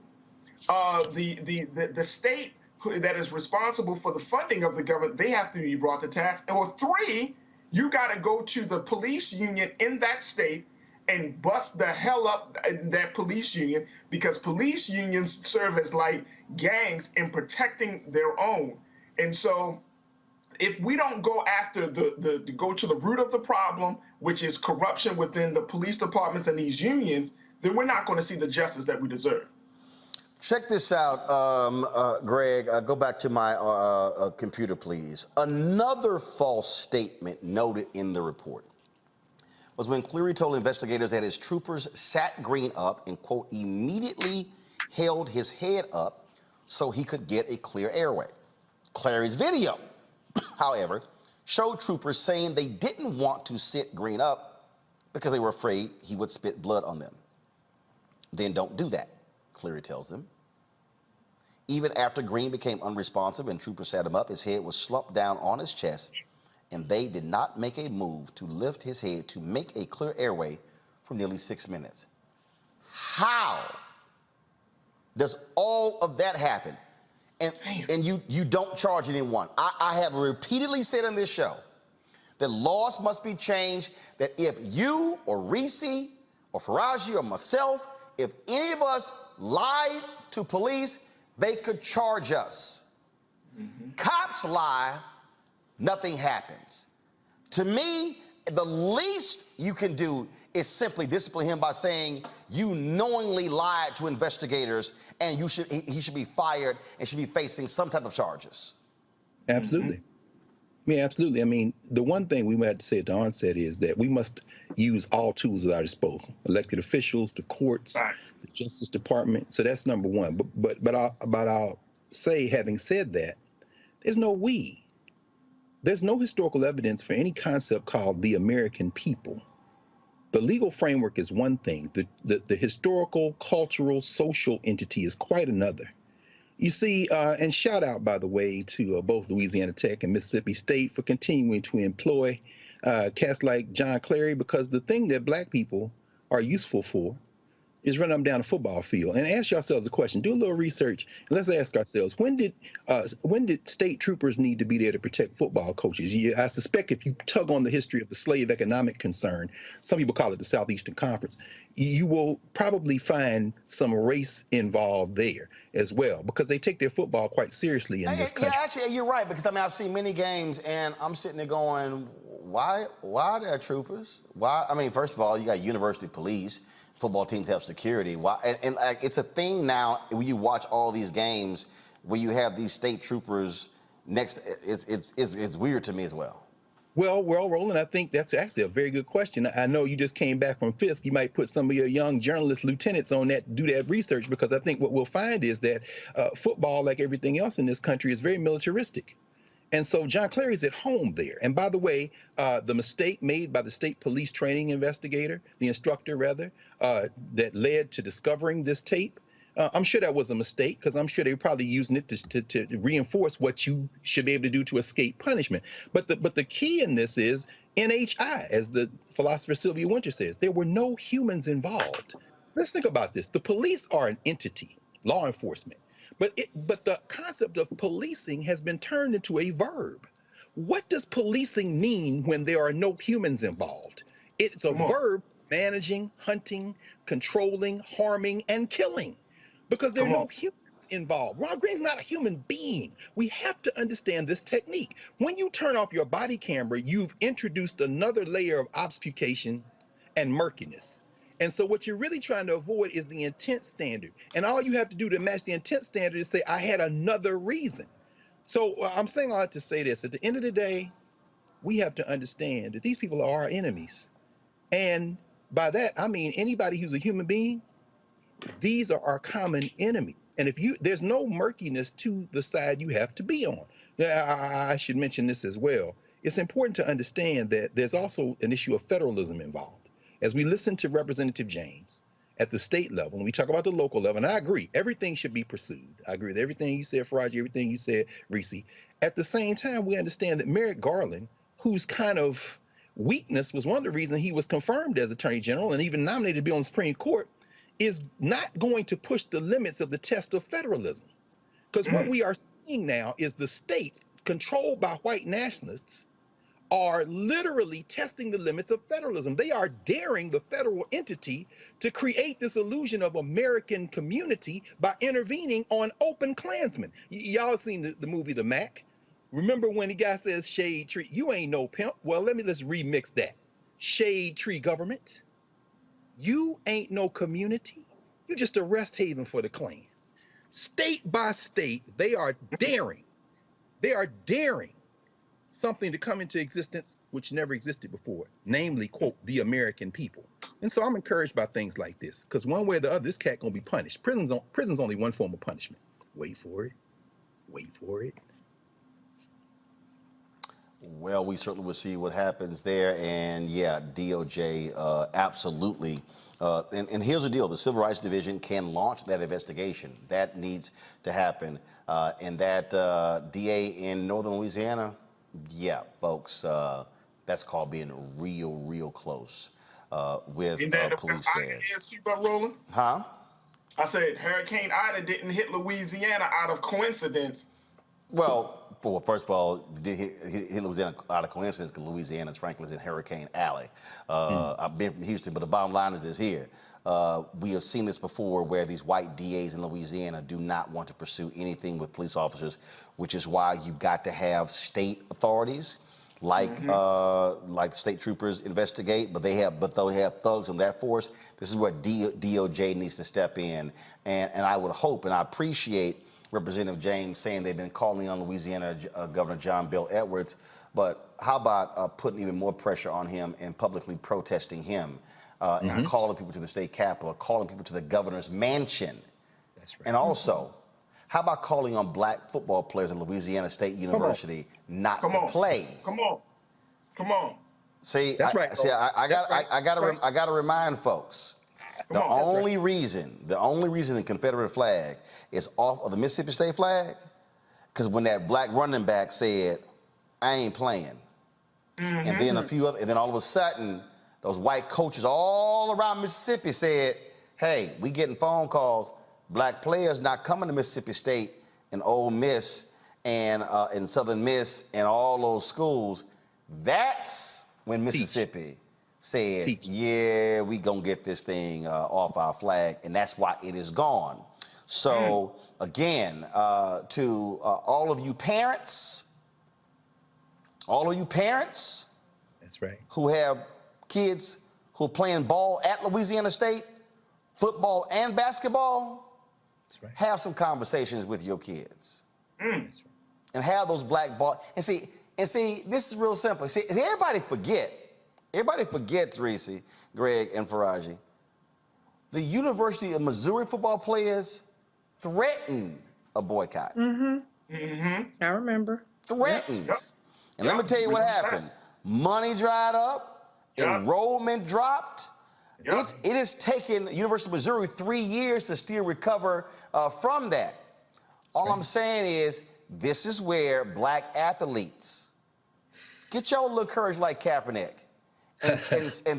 the state that is responsible for the funding of the government, they have to be brought to task. Or three, you got to go to the police union in that state and bust the hell up that police union, because police unions serve as like gangs in protecting their own. And so if we don't go after go to the root of the problem, which is corruption within the police departments and these unions, then we're not going to see the justice that we deserve. Check this out, Greg. Go back to my computer, please. Another false statement noted in the report was when Cleary told investigators that his troopers sat Green up and, quote, immediately held his head up so he could get a clear airway. Clary's video, however, showed troopers saying they didn't want to sit Green up because they were afraid he would spit blood on them. Then don't do that, Cleary tells them. Even after Green became unresponsive and troopers sat him up, his head was slumped down on his chest, and they did not make a move to lift his head to make a clear airway for nearly 6 minutes. How does all of that happen? And you don't charge anyone. I have repeatedly said on this show that laws must be changed, that if you or Reese or Faraji or myself, if any of us lied to police, they could charge us. Mm-hmm. Cops lie, nothing happens. To me, the least you can do is simply discipline him by saying you knowingly lied to investigators, and he should be fired and should be facing some type of charges. Absolutely. Mm-hmm. Yeah, absolutely. I mean, the one thing we might say at the onset is that we must use all tools at our disposal: elected officials, the courts, right, the Justice Department. So that's number one. But I'll say, having said that, there's no we. There's no historical evidence for any concept called the American people. The legal framework is one thing. The historical, cultural, social entity is quite another. You see, and shout out, by the way, to both Louisiana Tech and Mississippi State for continuing to employ cats like John Clary, because the thing that black people are useful for is running them down a football field. And ask yourselves a question. Do a little research. And let's ask ourselves, when did state troopers need to be there to protect football coaches? I suspect if you tug on the history of the slave economic concern, some people call it the Southeastern Conference, you will probably find some race involved there as well, because they take their football quite seriously in this country. Yeah, actually, you're right, because I mean, I've seen many games, and I'm sitting there going, why are there troopers? Why? I mean, first of all, you got university police. Football teams have security. Why? And it's a thing now when you watch all these games where you have these state troopers next. It's weird to me as well. Well, Roland, I think that's actually a very good question. I know you just came back from Fisk. You might put some of your young journalist lieutenants on that, do that research, because I think what we'll find is that football, like everything else in this country, is very militaristic. And so John Clary's at home there. And by the way, the mistake made by the state police training investigator, the instructor rather, that led to discovering this tape, I'm sure that was a mistake, because I'm sure they were probably using it to reinforce what you should be able to do to escape punishment. But the key in this is NHI, as the philosopher Sylvia Wynter says, there were no humans involved. Let's think about this. The police are an entity, law enforcement. But the concept of policing has been turned into a verb. What does policing mean when there are no humans involved? It's a verb: managing, hunting, controlling, harming, and killing, because there are no humans involved. Ron Green's not a human being. We have to understand this technique. When you turn off your body camera, you've introduced another layer of obfuscation and murkiness. And so what you're really trying to avoid is the intent standard. And all you have to do to match the intent standard is say, I had another reason. So I'm saying all that to say this. At the end of the day, we have to understand that these people are our enemies. And by that, I mean anybody who's a human being. These are our common enemies. And there's no murkiness to the side you have to be on. Now, I should mention this as well. It's important to understand that there's also an issue of federalism involved. As we listen to Representative James at the state level, and we talk about the local level, and I agree, everything should be pursued. I agree with everything you said, Faraji, everything you said, Reese. At the same time, we understand that Merrick Garland, whose kind of weakness was one of the reasons he was confirmed as Attorney General and even nominated to be on the Supreme Court, is not going to push the limits of the test of federalism. Because what we are seeing now is the state, controlled by white nationalists, are literally testing the limits of federalism. They are daring the federal entity to create this illusion of American community by intervening on open Klansmen. Y'all seen the movie The Mac? Remember when the guy says, shade tree, you ain't no pimp. Well, let's remix that. Shade tree government. You ain't no community. You just a rest haven for the Klan. State by state, they are daring something to come into existence which never existed before, namely, quote, the American people. And so I'm encouraged by things like this, because one way or the other, this cat gonna be punished. Prison's only one form of punishment. Wait for it. Wait for it. Well, we certainly will see what happens there. And yeah, DOJ absolutely. And here's the deal. The Civil Rights Division can launch that investigation. That needs to happen. And that DA in Northern Louisiana, yeah, folks, that's called being real close with police there. Roland? Huh? I said Hurricane Ida didn't hit Louisiana out of coincidence. Well, first of all, hit Louisiana out of coincidence because Louisiana's, frankly, is in Hurricane Alley. I've been from Houston, but the bottom line is this here. We have seen this before where these white DAs in Louisiana do not want to pursue anything with police officers, which is why you got to have state authorities like state troopers investigate, but they have thugs in that force. This is where DOJ needs to step in. And I would hope and I appreciate Representative James saying they've been calling on Louisiana Governor John Bel Edwards, but how about putting even more pressure on him and publicly protesting him and calling people to the state capitol, calling people to the governor's mansion? That's right. And also, how about calling on black football players at Louisiana State University not to play? Come on. See, that's right. I got to remind folks. The only reason the Confederate flag is off of the Mississippi State flag, because when that black running back said, "I ain't playing," and then and then all of a sudden, those white coaches all around Mississippi said, "Hey, we getting phone calls, black players not coming to Mississippi State and Ole Miss and Southern Miss and all those schools." That's when Mississippi said, yeah, we gonna get this thing off our flag, and that's why it is gone. So again, to all of you parents, that's right, who have kids who are playing ball at Louisiana State, football and basketball, that's right, have some conversations with your kids. That's right. And have those black ball, and see, And see, this is real simple. See, everybody forgets, Reese, Greg, and Faraji, the University of Missouri football players threatened a boycott. I remember. Threatened. And let me tell you what happened. Money dried up, enrollment dropped. It has taken University of Missouri 3 years to still recover from that. All I'm saying is, this is where black athletes get your little courage like Kaepernick and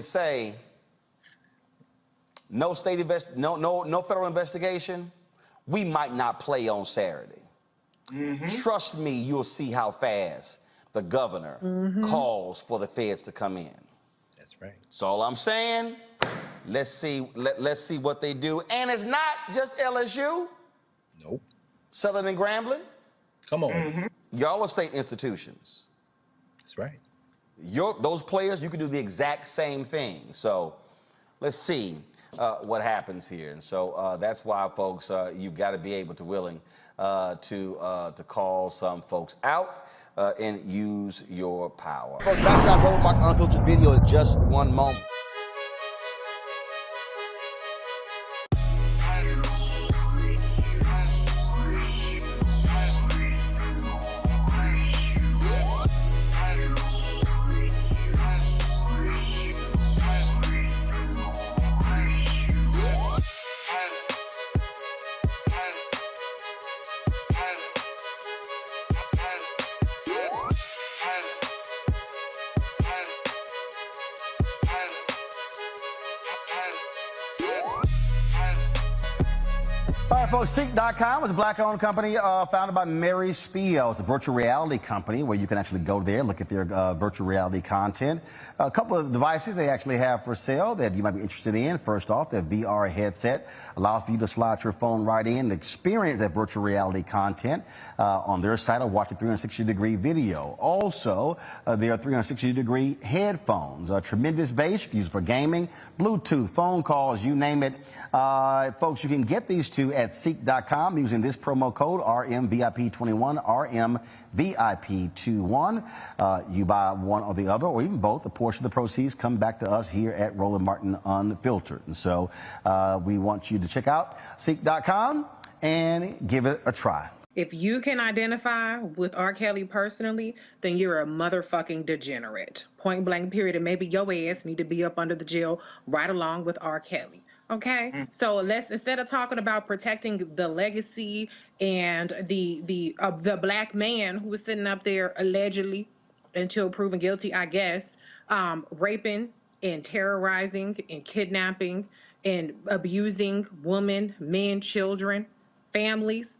say, no federal investigation, we might not play on Saturday. Trust me, you'll see how fast the governor calls for the feds to come in. That's right. That's all I'm saying. Let's see what they do. And it's not just LSU. Nope. Southern and Grambling. Come on. Y'all are state institutions. That's right. Those players, you can do the exact same thing. So let's see what happens here. And so that's why, folks, you've got to be able to willing to call some folks out and use your power. Folks, back to our Roland Martin Unfiltered video in just one moment. All right, folks, Seek.com is a black-owned company founded by Mary Spiel. It's a virtual reality company where you can actually go there, look at their virtual reality content. A couple of devices they actually have for sale that you might be interested in. First off, their VR headset allows for you to slide your phone right in and experience that virtual reality content on their site or watch a 360-degree video. Also, their 360-degree headphones, tremendous bass, you can use it for gaming, Bluetooth, phone calls, you name it. Folks, you can get these two at Seek.com using this promo code RMVIP21, RMVIP21. You buy one or the other, or even both, a portion of the proceeds come back to us here at Roland Martin Unfiltered. And so we want you to check out Seek.com and give it a try. If you can identify with R. Kelly personally, then you're a motherfucking degenerate. Point blank period. And maybe your ass need to be up under the jail right along with R. Kelly. Okay, so let's, instead of talking about protecting the legacy and the black man who was sitting up there allegedly until proven guilty, I guess, raping and terrorizing and kidnapping and abusing women, men, children, families.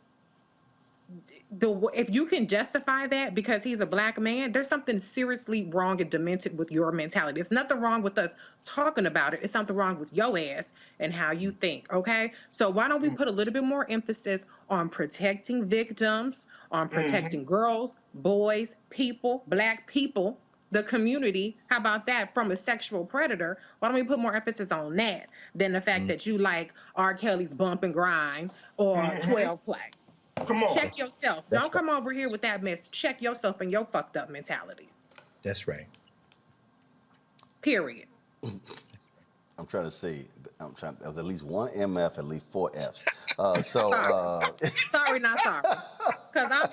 If you can justify that because he's a black man, there's something seriously wrong and demented with your mentality. There's nothing wrong with us talking about it. It's something wrong with your ass and how you think, okay? So why don't we put a little bit more emphasis on protecting victims, on protecting girls, boys, people, black people, the community, how about that, from a sexual predator? Why don't we put more emphasis on that than the fact that you like R. Kelly's Bump and Grind or 12 Play? Come on. Check yourself. Don't come over here with that mess. Check yourself and your fucked up mentality. That's right. Period. I'm trying to see. There was at least one MF, at least 4 Fs. Sorry, not sorry. Because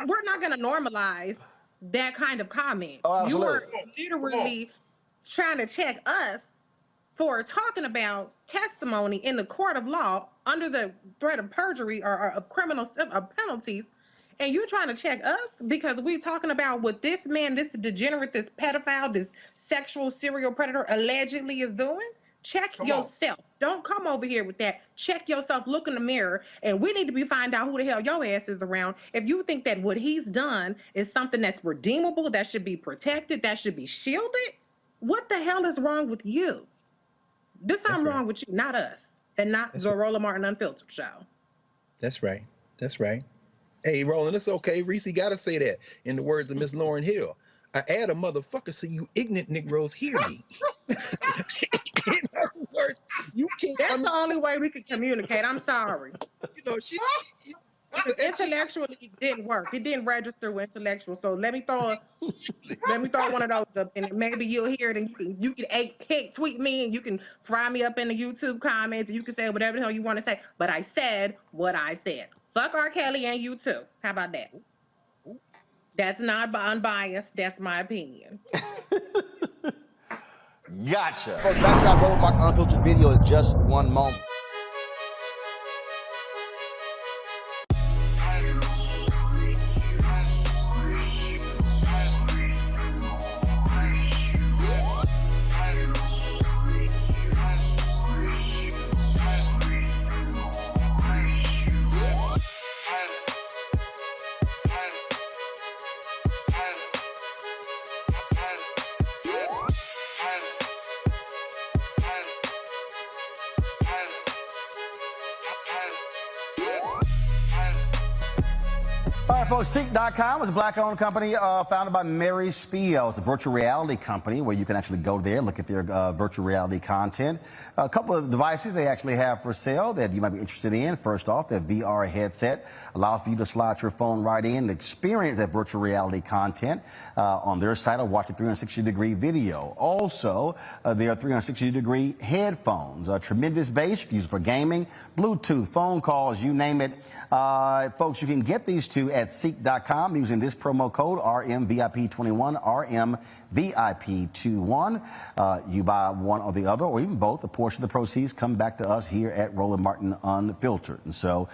we're not going to normalize that kind of comment. Oh, you absolutely. are literally trying to check us for talking about testimony in the court of law under the threat of perjury or of criminal penalties, and you're trying to check us because we're talking about what this man, this degenerate, this pedophile, this sexual serial predator allegedly is doing? Check yourself. Don't come over here with that. Check yourself. Look in the mirror, and we need to be find out who the hell your ass is around. If you think that what he's done is something that's redeemable, that should be protected, that should be shielded, what the hell is wrong with you? There's something wrong with you, not us, and not the Roland Martin Unfiltered show. That's right. That's right. Hey, Roland, it's okay. Reese got to say that in the words of Miss Lauryn Hill. I add a motherfucker so you ignorant Negroes hear me. In other words, you can't. That's the only way we can communicate. I'm sorry. You know, she intellectually it didn't work. It didn't register with intellectual. So let me throw one of those up, and maybe you'll hear it, and you can tweet me, and you can fry me up in the YouTube comments, and you can say whatever the hell you want to say. But I said what I said. Fuck R. Kelly and you too. How about that? That's not unbiased. That's my opinion. Gotcha. Folks, back to our Roland Martin Unfiltered video in just one moment. All right, folks, Seek.com is a black-owned company founded by Mary Spiel. It's a virtual reality company where you can actually go there, look at their virtual reality content. A couple of devices they actually have for sale that you might be interested in. First off, their VR headset allows for you to slide your phone right in and experience that virtual reality content on their site or watch a 360-degree video. Also, there are 360-degree headphones, tremendous bass, used for gaming, Bluetooth, phone calls, you name it. Folks, you can get these two at Seek.com using this promo code RMVIP21, RMVIP21. You buy one or the other, or even both. A portion of the proceeds come back to us here at Roland Martin Unfiltered. And so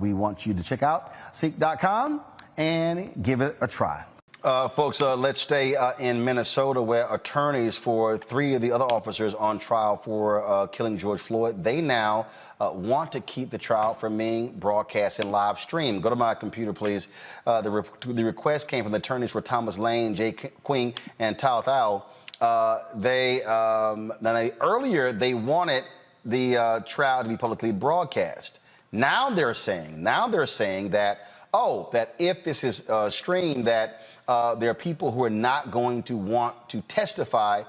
we want you to check out Seek.com and give it a try. Folks, let's stay in Minnesota, where attorneys for 3 of the other officers on trial for killing George Floyd, they now want to keep the trial from being broadcast and live streamed. Go to my computer, please. The request came from the attorneys for Thomas Lane, Jay Queen, and Tal Thao. Earlier they wanted the trial to be publicly broadcast. Now they're saying that, that if this is streamed, that there are people who are not going to want to testify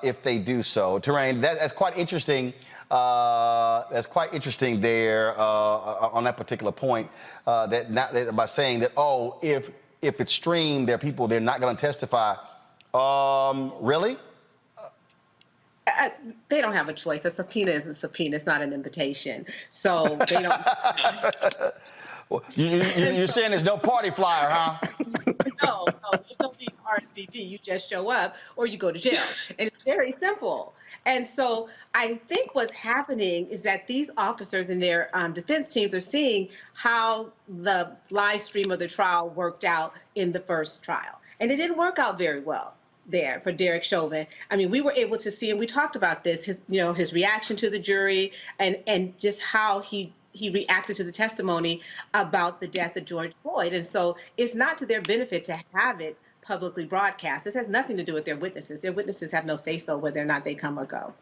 if they do so. Terrain, that's quite interesting. That's quite interesting there on that particular point. By saying that, if it's streamed, there are people they're not going to testify. Really? They don't have a choice. A subpoena is a subpoena. It's not an invitation. So they don't. Well, you're saying there's no party flyer, huh? No, there's no RSVP. You just show up or you go to jail. And it's very simple. And so I think what's happening is that these officers and their defense teams are seeing how the live stream of the trial worked out in the first trial. And it didn't work out very well there for Derek Chauvin. I mean, we were able to see, and we talked about this, his reaction to the jury and just how he reacted to the testimony about the death of George Floyd. And so it's not to their benefit to have it publicly broadcast. This has nothing to do with their witnesses. Their witnesses have no say-so whether or not they come or go.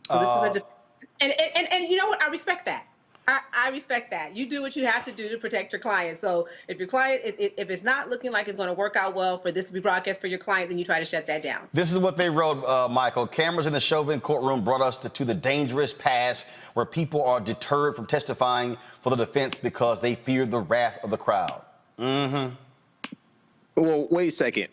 So this is a defense. And you know what? I respect that. I respect that. You do what you have to do to protect your client. So if your client, if it's not looking like it's going to work out well for this to be broadcast for your client, then you try to shut that down. This is what they wrote, Michael. Cameras in the Chauvin courtroom brought us to the dangerous pass where people are deterred from testifying for the defense because they fear the wrath of the crowd. Mm-hmm. Well, wait a second.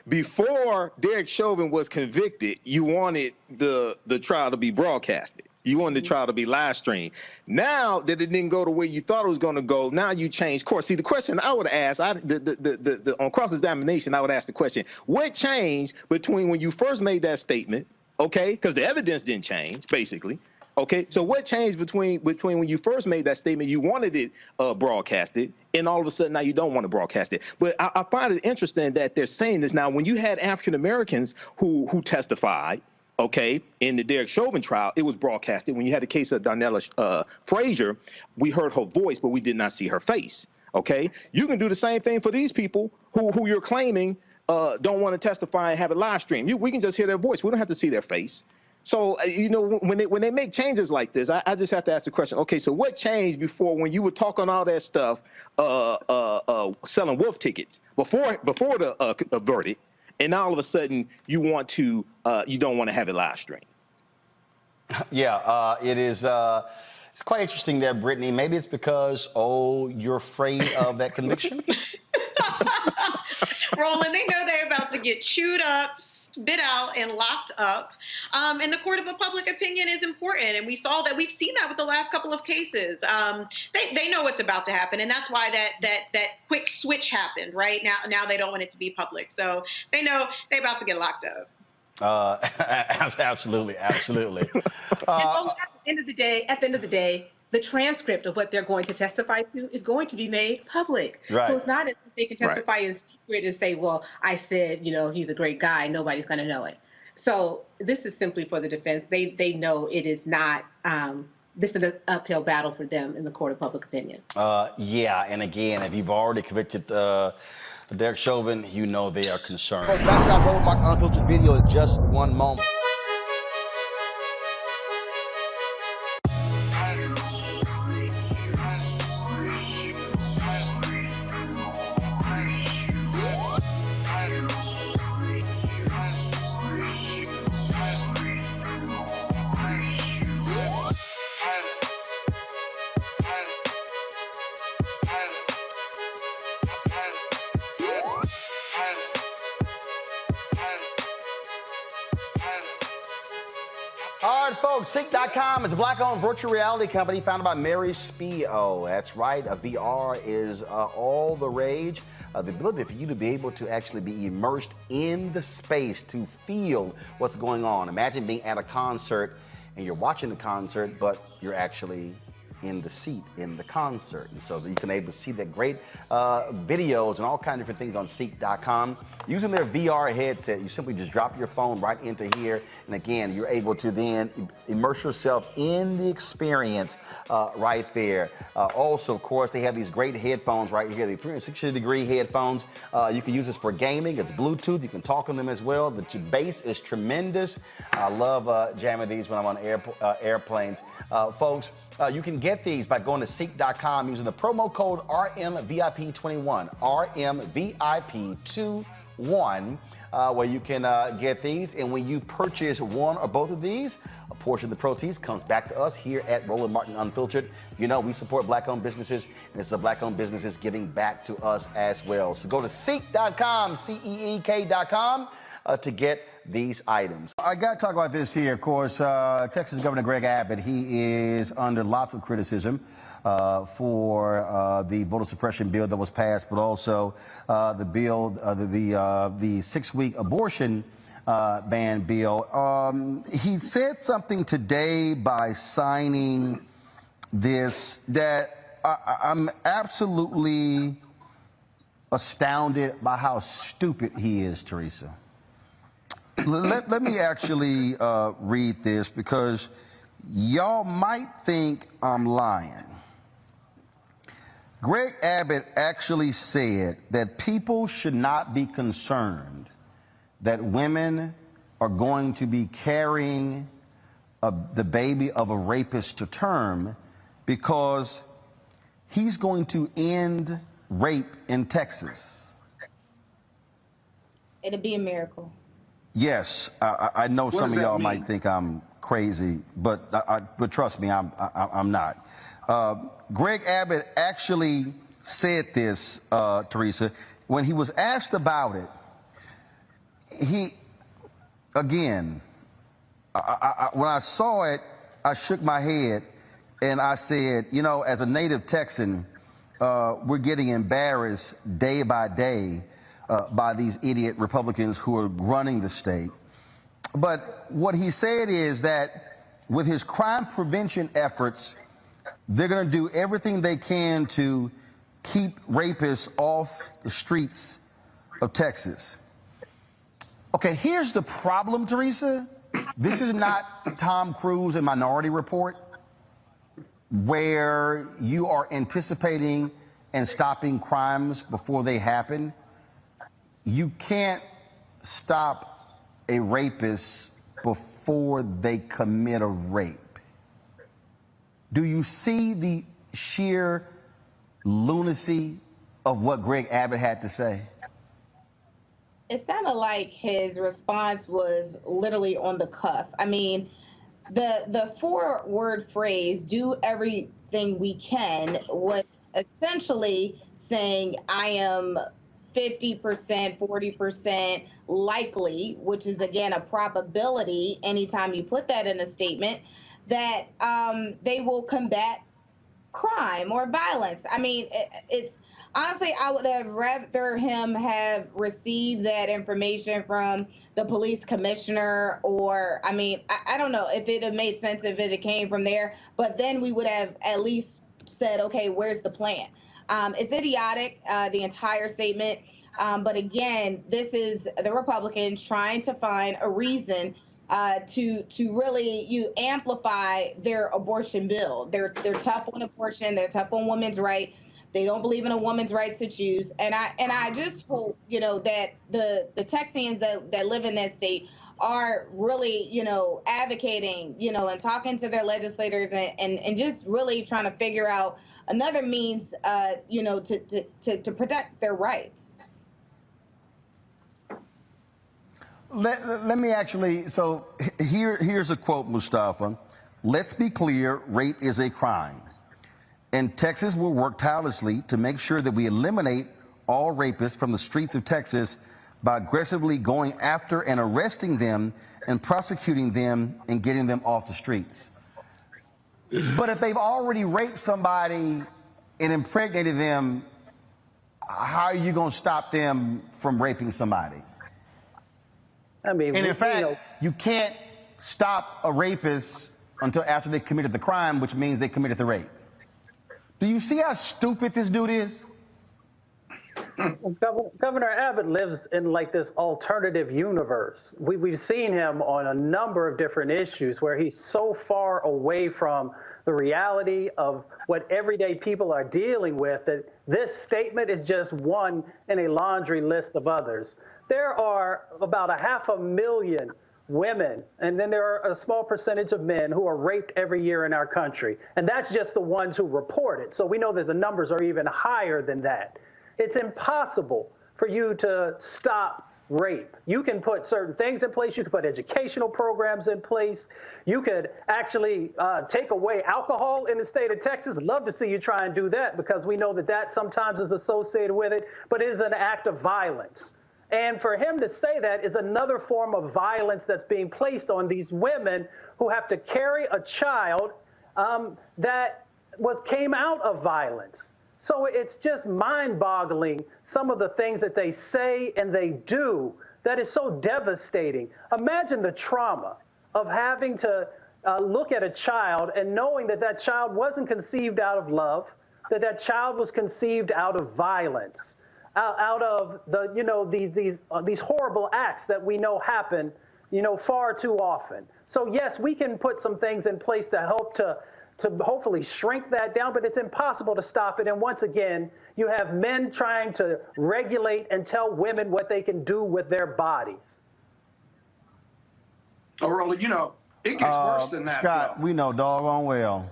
Before Derek Chauvin was convicted, you wanted the trial to be broadcasted. You wanted the trial to be live streamed. Now that it didn't go the way you thought it was going to go, now you changed course. See, the question I would ask, on cross-examination, I would ask the question, what changed between when you first made that statement, okay, because the evidence didn't change, basically, okay? So what changed between when you first made that statement, you wanted it broadcasted, and all of a sudden now you don't want to broadcast it? But I find it interesting that they're saying this now. When you had African-Americans who testified, okay, in the Derek Chauvin trial, it was broadcasted. When you had the case of Darnella Frazier, we heard her voice, but we did not see her face, okay? You can do the same thing for these people who you're claiming don't want to testify and have it live streamed. We can just hear their voice. We don't have to see their face. So, when they make changes like this, I just have to ask the question, okay, so what changed before when you were talking all that stuff, selling wolf tickets, before the verdict, and all of a sudden you don't want to have it live streamed? Yeah, it is. It's quite interesting there, Brittany. Maybe it's because, you're afraid of that conviction? Roland, they know they're about to get chewed up, spit out, and locked up. And the court of a public opinion is important. And we've seen that with the last couple of cases. They know what's about to happen. And that's why that quick switch happened, right? Now they don't want it to be public. So they know they're about to get locked up. Absolutely. And at the end of the day, the transcript of what they're going to testify to is going to be made public. Right. So it's not as if they can testify in secret and say, well, I said, he's a great guy. Nobody's going to know it. So this is simply for the defense. They know it is not, this is an uphill battle for them in the court of public opinion. Yeah. And again, if you've already convicted Derek Chauvin, they are concerned. Back to our Roland Martin Unfiltered video in just one moment. All right, folks, Sync.com is a black-owned virtual reality company founded by Mary Spio. That's right, VR is all the rage. The ability for you to be able to actually be immersed in the space to feel what's going on. Imagine being at a concert and you're watching the concert, but you're actually in the seat in the concert. And so you can able to see that great videos and all kinds of different things on Seek.com. Using their VR headset, you simply just drop your phone right into here. And again, you're able to then immerse yourself in the experience right there. Also, of course, they have these great headphones right here, the 360-degree headphones. You can use this for gaming. It's Bluetooth. You can talk on them as well. The bass is tremendous. I love jamming these when I'm on airplanes. Folks, you can get these by going to Seek.com using the promo code RMVIP21, RMVIP21, where you can get these. And when you purchase one or both of these, a portion of the proceeds comes back to us here at Roland Martin Unfiltered. We support black-owned businesses, and it's the black-owned businesses giving back to us as well. So go to Seek.com, CEEK.com, to get these items. I got to talk about this here. Of course, Texas Governor Greg Abbott, he is under lots of criticism for the voter suppression bill that was passed, but also the bill, the 6-week abortion ban bill. He said something today by signing this that I'm absolutely astounded by how stupid he is, Teresa. Let me actually read this because y'all might think I'm lying. Greg Abbott actually said that people should not be concerned that women are going to be carrying the baby of a rapist to term because he's going to end rape in Texas. It'll be a miracle. Yes, I know some of y'all might think I'm crazy, but trust me, I'm not. Greg Abbott actually said this, Teresa, when he was asked about it. When I saw it, I shook my head and I said, as a native Texan, we're getting embarrassed day by day by these idiot Republicans who are running the state. But what he said is that with his crime prevention efforts, they're going to do everything they can to keep rapists off the streets of Texas. Okay, here's the problem, Teresa. This is not Tom Cruise and Minority Report, where you are anticipating and stopping crimes before they happen. You can't stop a rapist before they commit a rape. Do you see the sheer lunacy of what Greg Abbott had to say? It sounded like his response was literally on the cuff. I mean, the four-word phrase, do everything we can, was essentially saying I am 50%, 40% likely, which is again a probability anytime you put that in a statement, that they will combat crime or violence. I mean, it's honestly, I would have rather him have received that information from the police commissioner, or I mean, I don't know if it had made sense if it had came from there, but then we would have at least said, okay, where's the plan? It's idiotic, the entire statement. But again, this is the Republicans trying to find a reason to really amplify their abortion bill. They're tough on abortion. They're tough on women's rights. They don't believe in a woman's right to choose. And I just hope that the Texans that live in that state are really advocating and talking to their legislators and just really trying to figure out another means to protect their rights. Let me actually, so here's a quote, Mustafa. Let's be clear, rape is a crime. And Texas will work tirelessly to make sure that we eliminate all rapists from the streets of Texas by aggressively going after and arresting them and prosecuting them and getting them off the streets. But if they've already raped somebody and impregnated them, how are you going to stop them from raping somebody? I mean, and in fact, you can't stop a rapist until after they committed the crime, which means they committed the rape. Do you see how stupid this dude is? Governor Abbott lives in like this alternative universe. We've seen him on a number of different issues where he's so far away from the reality of what everyday people are dealing with that this statement is just one in a laundry list of others. There are about 500,000 women, and then there are a small percentage of men who are raped every year in our country. And that's just the ones who report it. So we know that the numbers are even higher than that. It's impossible for you to stop rape. You can put certain things in place. You can put educational programs in place. You could actually take away alcohol in the state of Texas. I'd love to see you try and do that because we know that that sometimes is associated with it, but it is an act of violence. And for him to say that is another form of violence that's being placed on these women who have to carry a child that came out of violence. So it's just mind-boggling, some of the things that they say and they do that is so devastating. Imagine the trauma of having to look at a child and knowing that that child wasn't conceived out of love, that that child was conceived out of violence. Out of these horrible acts that we know happen, far too often. So yes, we can put some things in place to help to hopefully shrink that down, but it's impossible to stop it. And once again, you have men trying to regulate and tell women what they can do with their bodies. Oh, really, it gets worse than that. Scott, we know doggone well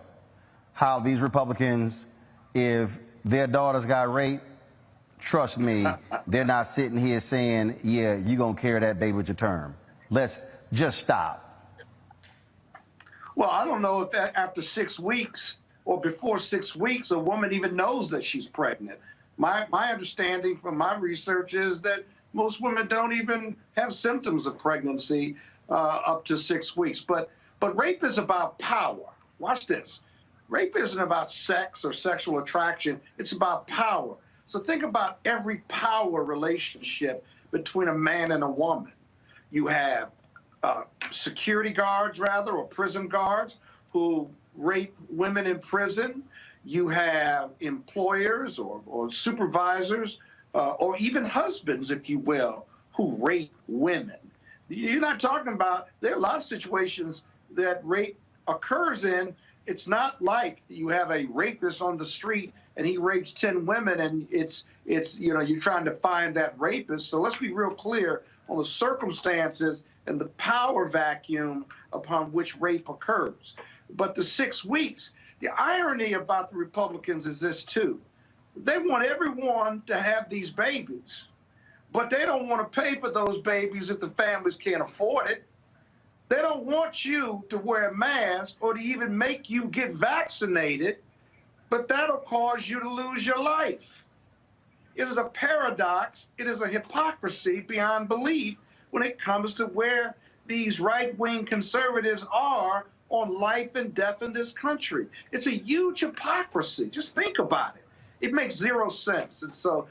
how these Republicans, if their daughters got raped, trust me, they're not sitting here saying, yeah, you're going to carry that baby with your term. Let's just stop. Well, I don't know if that after 6 weeks or before 6 weeks, a woman even knows that she's pregnant. My understanding from my research is that most women don't even have symptoms of pregnancy up to 6 weeks. But rape is about power. Watch this. Rape isn't about sex or sexual attraction. It's about power. So think about every power relationship between a man and a woman. You have security guards, or prison guards who rape women in prison. You have employers or supervisors or even husbands, if you will, who rape women. You're not talking about, there are a lot of situations that rape occurs in. It's not like you have a rapist on the street and he rapes 10 women and it's you're trying to find that rapist. So let's be real clear on the circumstances and the power vacuum upon which rape occurs. But the 6 weeks, the irony about the Republicans is this too. They want everyone to have these babies, but they don't want to pay for those babies if the families can't afford it. They don't want you to wear a mask or to even make you get vaccinated, but that'll cause you to lose your life. It is a paradox. It is a hypocrisy beyond belief when it comes to where these right-wing conservatives are on life and death in this country. It's a huge hypocrisy. Just think about it. It makes zero sense. And so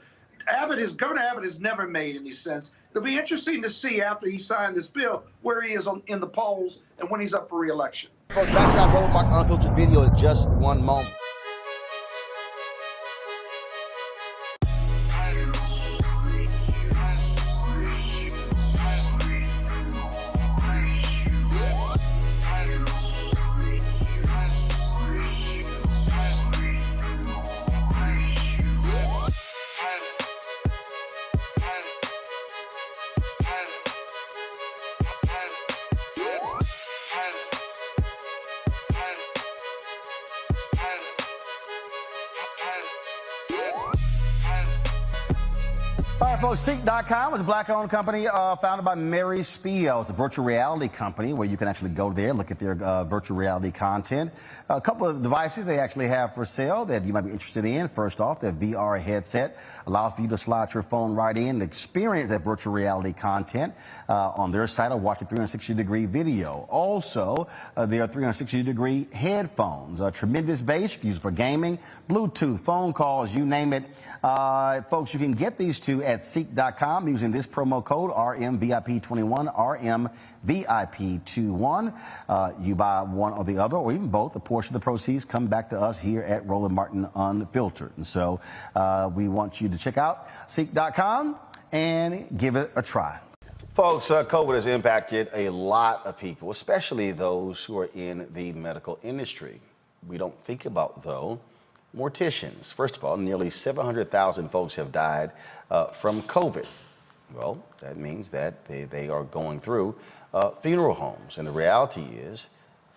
Governor Abbott has never made any sense. It'll be interesting to see after he signed this bill where he is in the polls and when he's up for re-election. Folks, back to our Roland Martin Unfiltered video in just one moment. All right, folks, Seek.com is a black-owned company founded by Mary Spiel. It's a virtual reality company where you can actually go there, look at their virtual reality content. A couple of devices they actually have for sale that you might be interested in. First off, their VR headset allows for you to slide your phone right in and experience that virtual reality content on their site or watch a 360-degree video. Also, there are 360-degree headphones, tremendous bass, you can use it for gaming, Bluetooth, phone calls, you name it. Folks, you can get these two at Seek.com using this promo code RMVIP21, RMVIP21. You buy one or the other, or even both, a portion of the proceeds come back to us here at Roland Martin Unfiltered. And so we want you to check out Seek.com and give it a try. Folks, COVID has impacted a lot of people, especially those who are in the medical industry. We don't think about, though, morticians. First of all, nearly 700,000 folks have died from COVID. Well, that means that they are going through funeral homes. And the reality is,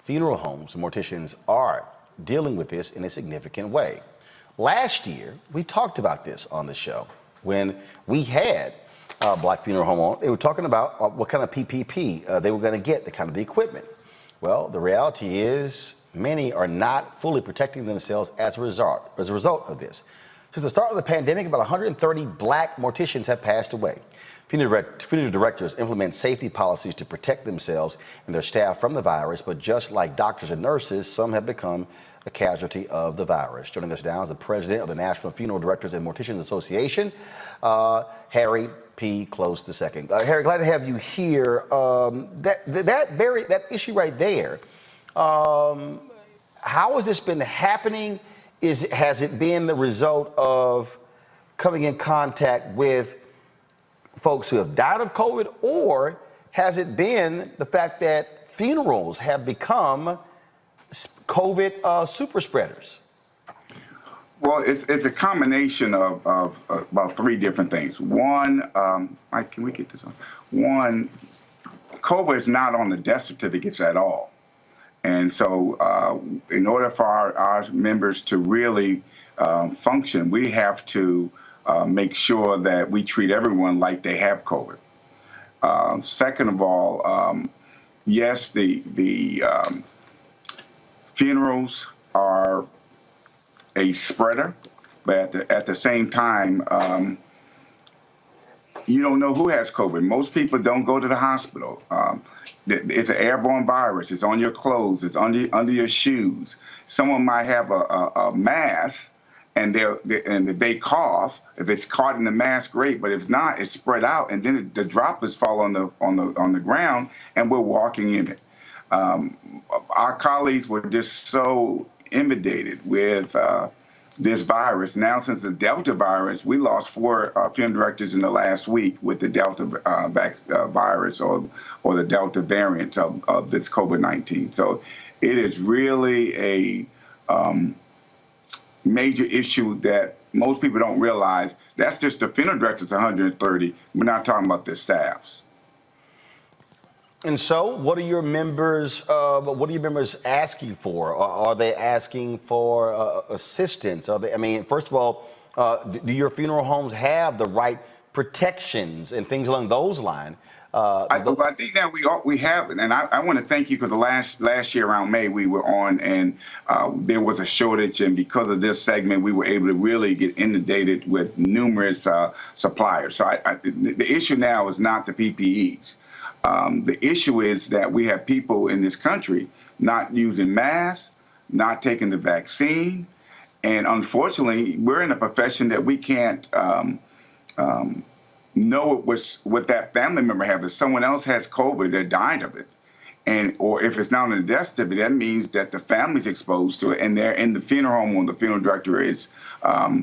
funeral homes and morticians are dealing with this in a significant way. Last year, we talked about this on the show when we had Black Funeral Home on. They were talking about what kind of PPP they were going to get, the kind of the equipment. Well, the reality is many are not fully protecting themselves as a result of this. Since the start of the pandemic, about 130 Black morticians have passed away. Funeral directors implement safety policies to protect themselves and their staff from the virus, but just like doctors and nurses, some have become a casualty of the virus. Joining us now is the president of the National Funeral Directors and Morticians Association, Harry P. Close II. Harry, glad to have you here. That issue right there, how has this been happening? Has it been the result of coming in contact with folks who have died of COVID, or has it been the fact that funerals have become COVID super spreaders? Well, it's a combination of about three different things. One, Mike, can we get this on? One, COVID is not on the death certificates at all. And so in order for our members to really function, we have to make sure that we treat everyone like they have COVID. Second of all, yes, the funerals are a spreader, but at the same time, you don't know who has COVID. Most people don't go to the hospital. It's an airborne virus. It's on your clothes. It's under your shoes. Someone might have a mask, and they cough. If it's caught in the mask, great. But if not, it's spread out, and then the droplets fall on the ground, and we're walking in it. Our colleagues were just so intimidated with this virus. Now, since the Delta virus, we lost 4 funeral directors in the last week with the Delta virus or the Delta variant of this COVID-19. So it is really a major issue that most people don't realize. That's just the funeral directors, 130. We're not talking about the staffs. And so, what are your members asking for? Are they asking for assistance? Are they? I mean, first of all, do your funeral homes have the right protections and things along those lines. I think that we have it, and I want to thank you because the last year around May we were on, and there was a shortage, and because of this segment, we were able to really get inundated with numerous suppliers. So the issue now is not the PPEs. The issue is that we have people in this country not using masks, not taking the vaccine, and unfortunately, we're in a profession that we can't know what that family member has. If someone else has COVID, they died of it, or if it's not on the death certificate, that means that the family's exposed to it, and they're in the funeral home when the funeral director is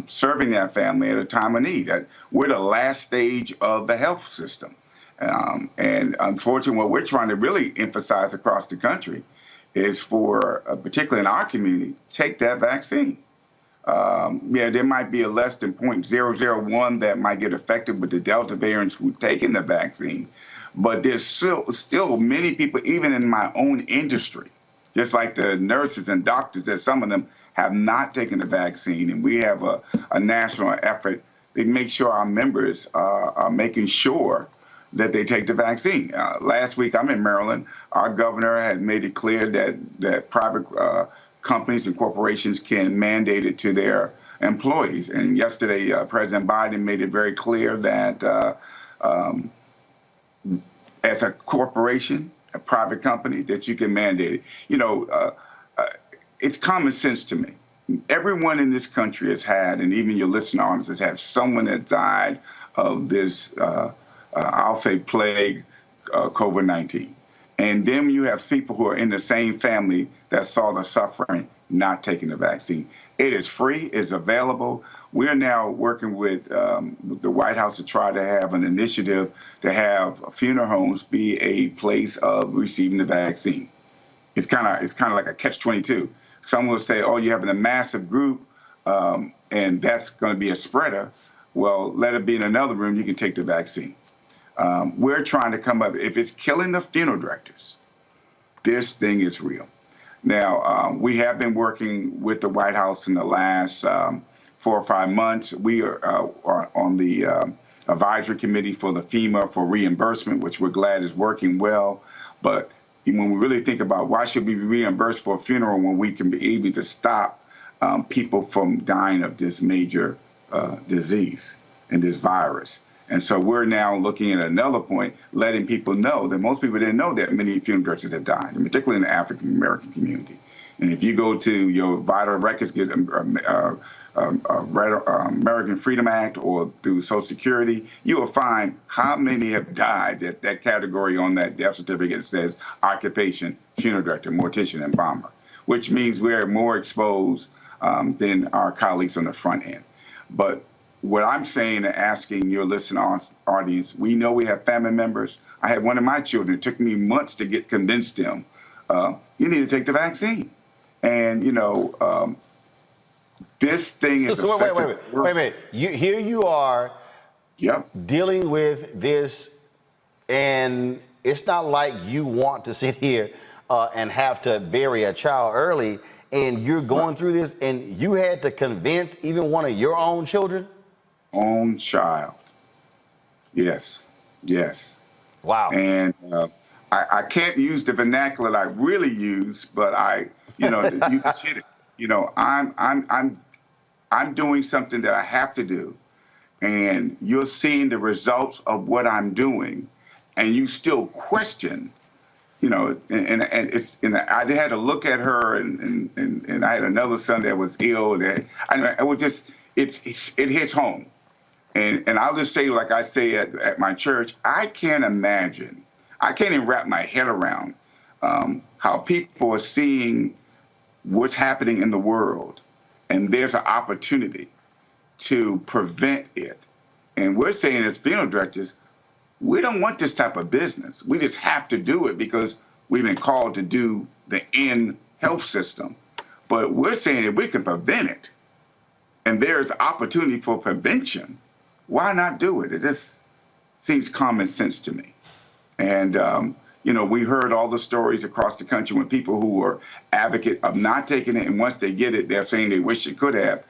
serving that family at a time of need. That we're the last stage of the health system, and unfortunately, what we're trying to really emphasize across the country is for, particularly in our community, take that vaccine. There might be a less than 0.001 that might get affected with the Delta variants who've taken the vaccine, but there's still many people, even in my own industry, just like the nurses and doctors, that some of them have not taken the vaccine, and we have a national effort to make sure our members are making sure that they take the vaccine. Last week, I'm in Maryland. Our governor had made it clear that private companies and corporations can mandate it to their employees. And yesterday, President Biden made it very clear that as a corporation, a private company, that you can mandate it. It's common sense to me. Everyone in this country has had, and even your listener audience has had, someone that died of this, I'll say, plague, COVID-19. And then you have people who are in the same family that saw the suffering not taking the vaccine. It is free, it's available. We're now working with the White House to try to have an initiative to have funeral homes be a place of receiving the vaccine. It's kind of like a catch-22. Some will say, oh, you're having a massive group, and that's going to be a spreader. Well, let it be in another room, you can take the vaccine. We're trying to come up, if it's killing the funeral directors, this thing is real. Now, we have been working with the White House in the last 4 or 5 months. We are on the advisory committee for the FEMA for reimbursement, which we're glad is working well. But when we really think about why should we be reimbursed for a funeral when we can be able to stop people from dying of this major disease and this virus. And so we're now looking at another point, letting people know that most people didn't know that many funeral directors have died, and particularly in the African-American community. And if you go to your vital records, get American Freedom Act or through Social Security, you will find how many have died. That category on that death certificate says occupation, funeral director, mortician, embalmer, which means we're more exposed than our colleagues on the front end. But what I'm saying and asking your listening audience, we know we have family members. I had one of my children, it took me months to convince them, you need to take the vaccine. And, this thing is wait a minute. Here you are dealing with this, and it's not like you want to sit here and have to bury a child early, and you're going through this, and you had to convince even one of your own children? Own child. Yes. Wow. And I can't use the vernacular that I really use, but you just hit it. I'm doing something that I have to do, and you're seeing the results of what I'm doing, and you still question, and I had to look at her, and I had another son that was ill, that it was just it hits home. And I'll just say, like I say at my church, I can't even wrap my head around how people are seeing what's happening in the world, and there's an opportunity to prevent it. And we're saying as funeral directors, we don't want this type of business. We just have to do it because we've been called to do the end health system. But we're saying if we can prevent it, and there's opportunity for prevention, why not do it? It just seems common sense to me. And, we heard all the stories across the country when people who were advocate of not taking it, and once they get it, they're saying they wish they could have.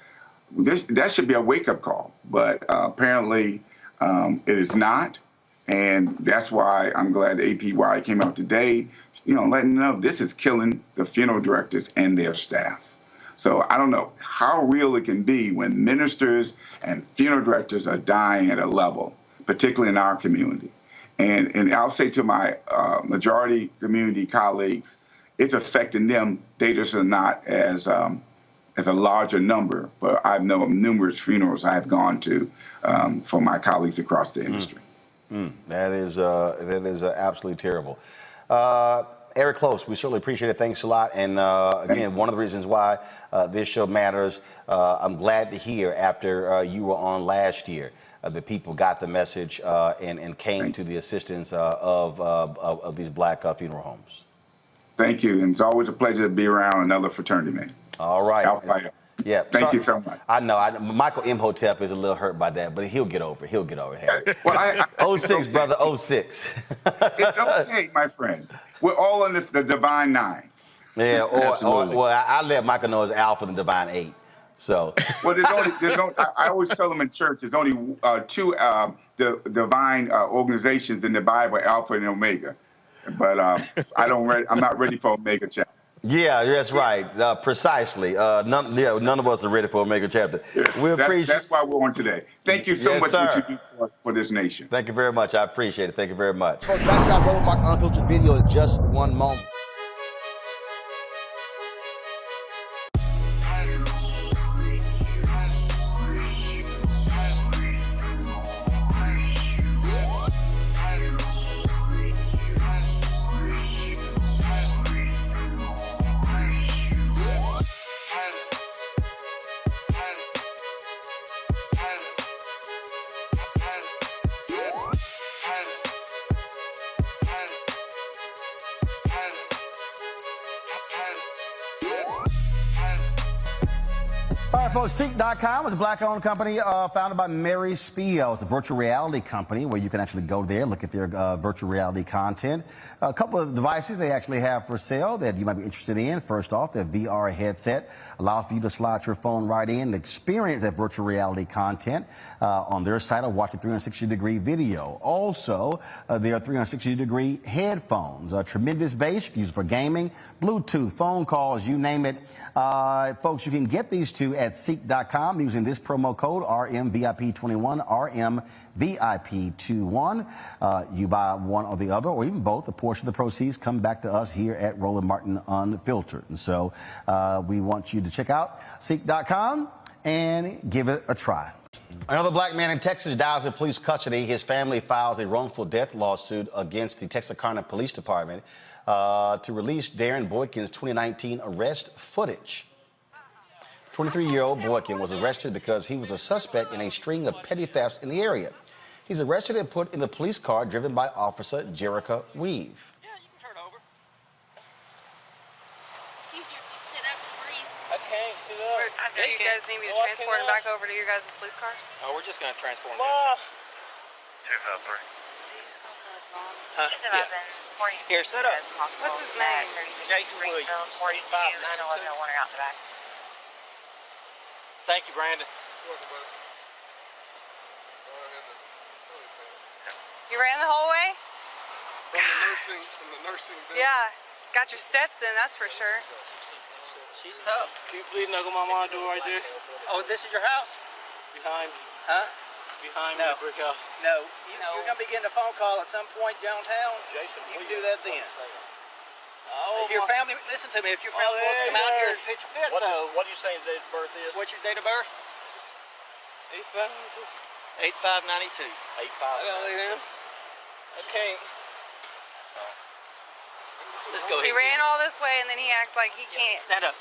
That should be a wake-up call. But apparently, It is not. And that's why I'm glad APY came out today, letting them know this is killing the funeral directors and their staffs. So I don't know how real it can be when ministers and funeral directors are dying at a level, particularly in our community. And I'll say to my majority community colleagues, it's affecting them. They just are not as a larger number, but I've known numerous funerals I've gone to for my colleagues across the industry. That is absolutely terrible. Eric Close, we certainly appreciate it. Thanks a lot. And again, one of the reasons why this show matters, I'm glad to hear after you were on last year that people got the message and came to the assistance of these black funeral homes. Thank you. And it's always a pleasure to be around another fraternity, man. All right. Yeah. Thank you so much. I know. Michael Imhotep is a little hurt by that, but he'll get over it. He'll get over it, Harry. Well, 06, brother, 06. It's okay, my friend. We're all in the divine 9. Yeah, well, I let Michael know it's Alpha and Divine 8. So. Well, I always tell them in church, there's only 2 divine organizations in the Bible, Alpha and Omega. But I'm not ready for Omega chapter. Yeah, that's right. Precisely. None of us are ready for Omega chapter. Yeah, that's why we're on today. Thank you so much for what you do for this nation. Thank you very much. I appreciate it. Thank you very much. Folks, back to our Roland Martin Unfiltered video in just one moment. All right, folks, Seek.com is a black-owned company founded by Mary Spio. It's a virtual reality company where you can actually go there, look at their virtual reality content. A couple of devices they actually have for sale that you might be interested in. First off, their VR headset allows for you to slide your phone right in and experience that virtual reality content on their site or watch a 360-degree video. Also, their 360-degree headphones, tremendous bass, you can use it for gaming, Bluetooth, phone calls, you name it. Folks, you can get these two at Seek.com using this promo code RMVIP21, RMVIP21. You buy one or the other, or even both. A portion of the proceeds come back to us here at Roland Martin Unfiltered. And so we want you to check out Seek.com and give it a try. Another black man in Texas dies in police custody. His family files a wrongful death lawsuit against the Texarkana Police Department to release Darren Boykin's 2019 arrest footage. 23-year-old Boykin was arrested because he was a suspect in a string of petty thefts in the area. He's arrested and put in the police car driven by Officer Jerica Weave. Yeah, you can turn over. It's easier if you sit up to breathe. I can't sit up. Do you guys need me to transport him back over to your guys' police cars? Oh, we're just going to transport him. Huh? Yeah. Here, sit up. What's his name? Jason Williams. 42-911 Thank you, Brandon. You ran the whole way? From the nursing building. Yeah. Got your steps in, that's for sure. She's tough. Can you please knuckle my mom door right there? Oh, this is your house? Behind me. Huh? Behind me, the brick house. No. You're going to be getting a phone call at some point downtown. Jason, you can do that then. Oh, if your family, listen to me, if your family wants to come out here and pitch a fit, though. What are you saying date of birth is? What's your date of birth? 8592. 8592. Okay. Let's go ahead. He ran all this way and then he acts like he can't. Stand up.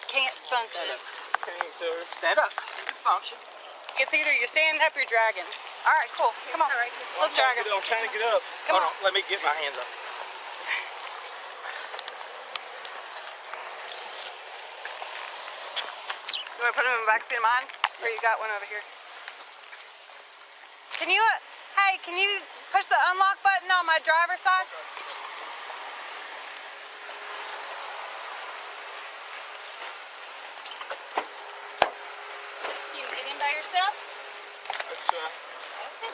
Can't function. Okay, sir. Stand up. You can function. It's either you're standing up or you're dragging. All right, cool. Come on. Let's drag him. I'm trying to get up. Come on. Let me get my hands up. You want to put him in the backseat of mine? Or you got one over here? Can you, hey, can you push the unlock button on my driver's side? You can get in by yourself? Let's try. Okay.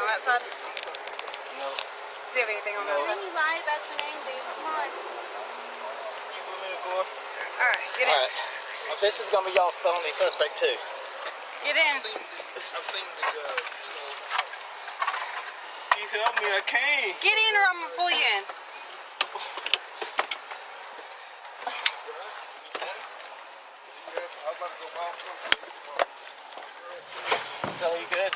on that side? No. Do you have anything on that side? Didn't you lie about your name, dude? Come on. You put me in the car? All right, get in. All right. This is gonna be y'all's felony suspect too. Get in. I've seen the You help me, I can't. Get in or I'm gonna pull you in. So you good?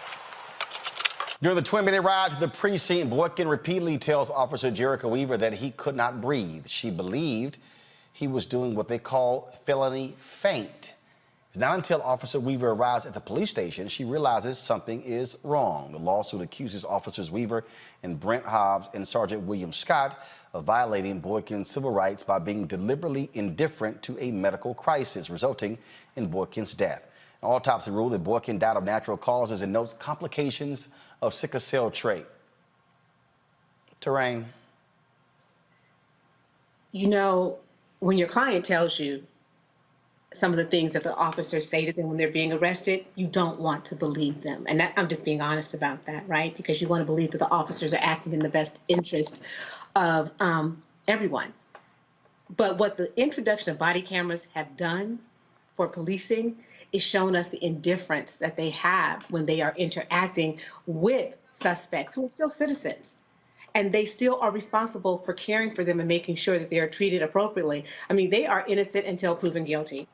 During the 20-minute ride to the precinct, Boykin repeatedly tells Officer Jerica Weaver that he could not breathe. She believed he was doing what they call felony faint. It's not until Officer Weaver arrives at the police station she realizes something is wrong. The lawsuit accuses Officers Weaver and Brent Hobbs and Sergeant William Scott of violating Boykin's civil rights by being deliberately indifferent to a medical crisis, resulting in Boykin's death. An autopsy ruled that Boykin died of natural causes and notes complications of sickle cell trait. Terrain. You know, when your client tells you some of the things that the officers say to them when they're being arrested, you don't want to believe them. And that, I'm just being honest about that, right? Because you want to believe that the officers are acting in the best interest of everyone. But what the introduction of body cameras have done for policing is shown us the indifference that they have when they are interacting with suspects who are still citizens. And they still are responsible for caring for them and making sure that they are treated appropriately. I mean, they are innocent until proven guilty.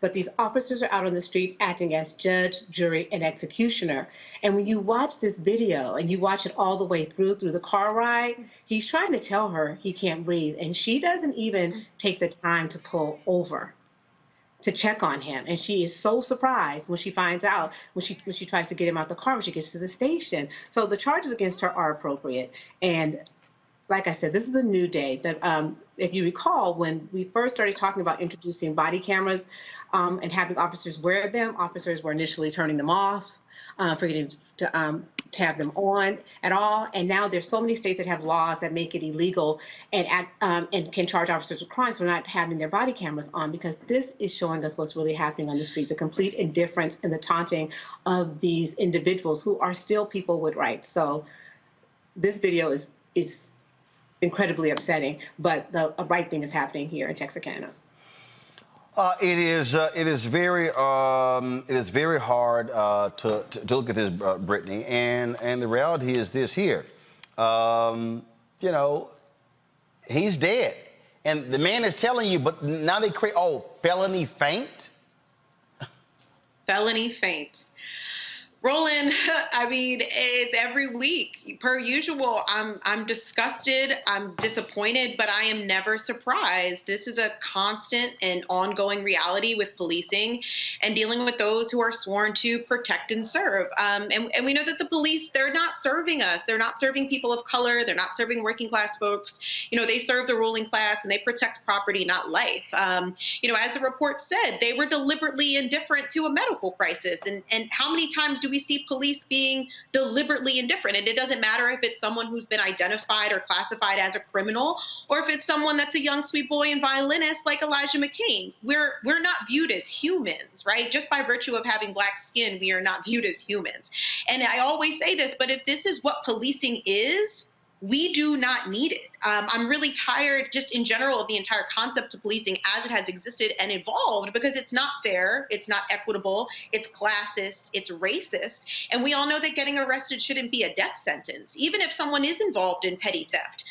But these officers are out on the street acting as judge, jury, and executioner. And when you watch this video and you watch it all the way through the car ride, he's trying to tell her he can't breathe. And she doesn't even take the time to pull over to check on him. And she is so surprised when she finds out, when she tries to get him out the car when she gets to the station. So the charges against her are appropriate. And like I said, this is a new day that, if you recall, when we first started talking about introducing body cameras and having officers wear them, officers were initially turning them off, forgetting to have them on at all. And now there's so many states that have laws that make it illegal and can charge officers with crimes for not having their body cameras on, because this is showing us what's really happening on the street, the complete indifference and the taunting of these individuals who are still people with rights. So this video is incredibly upsetting, but the right thing is happening here in Texarkana. It is very hard to look at this, Brittany, and the reality is this here. You know, he's dead, and the man is telling you, but now they create felony faint. Felony faint. Roland, I mean, it's every week. Per usual, I'm disgusted, I'm disappointed, but I am never surprised. This is a constant and ongoing reality with policing and dealing with those who are sworn to protect and serve. And we know that the police, they're not serving us. They're not serving people of color. They're not serving working class folks. You know, they serve the ruling class and they protect property, not life. You know, as the report said, they were deliberately indifferent to a medical crisis. And how many times do we see police being deliberately indifferent? And it doesn't matter if it's someone who's been identified or classified as a criminal, or if it's someone that's a young sweet boy and violinist like Elijah McCain. We're not viewed as humans, right? Just by virtue of having black skin, we are not viewed as humans. And I always say this, but if this is what policing is, we do not need it. I'm really tired just in general of the entire concept of policing as it has existed and evolved, because it's not fair, it's not equitable, it's classist, it's racist. And we all know that getting arrested shouldn't be a death sentence, even if someone is involved in petty theft.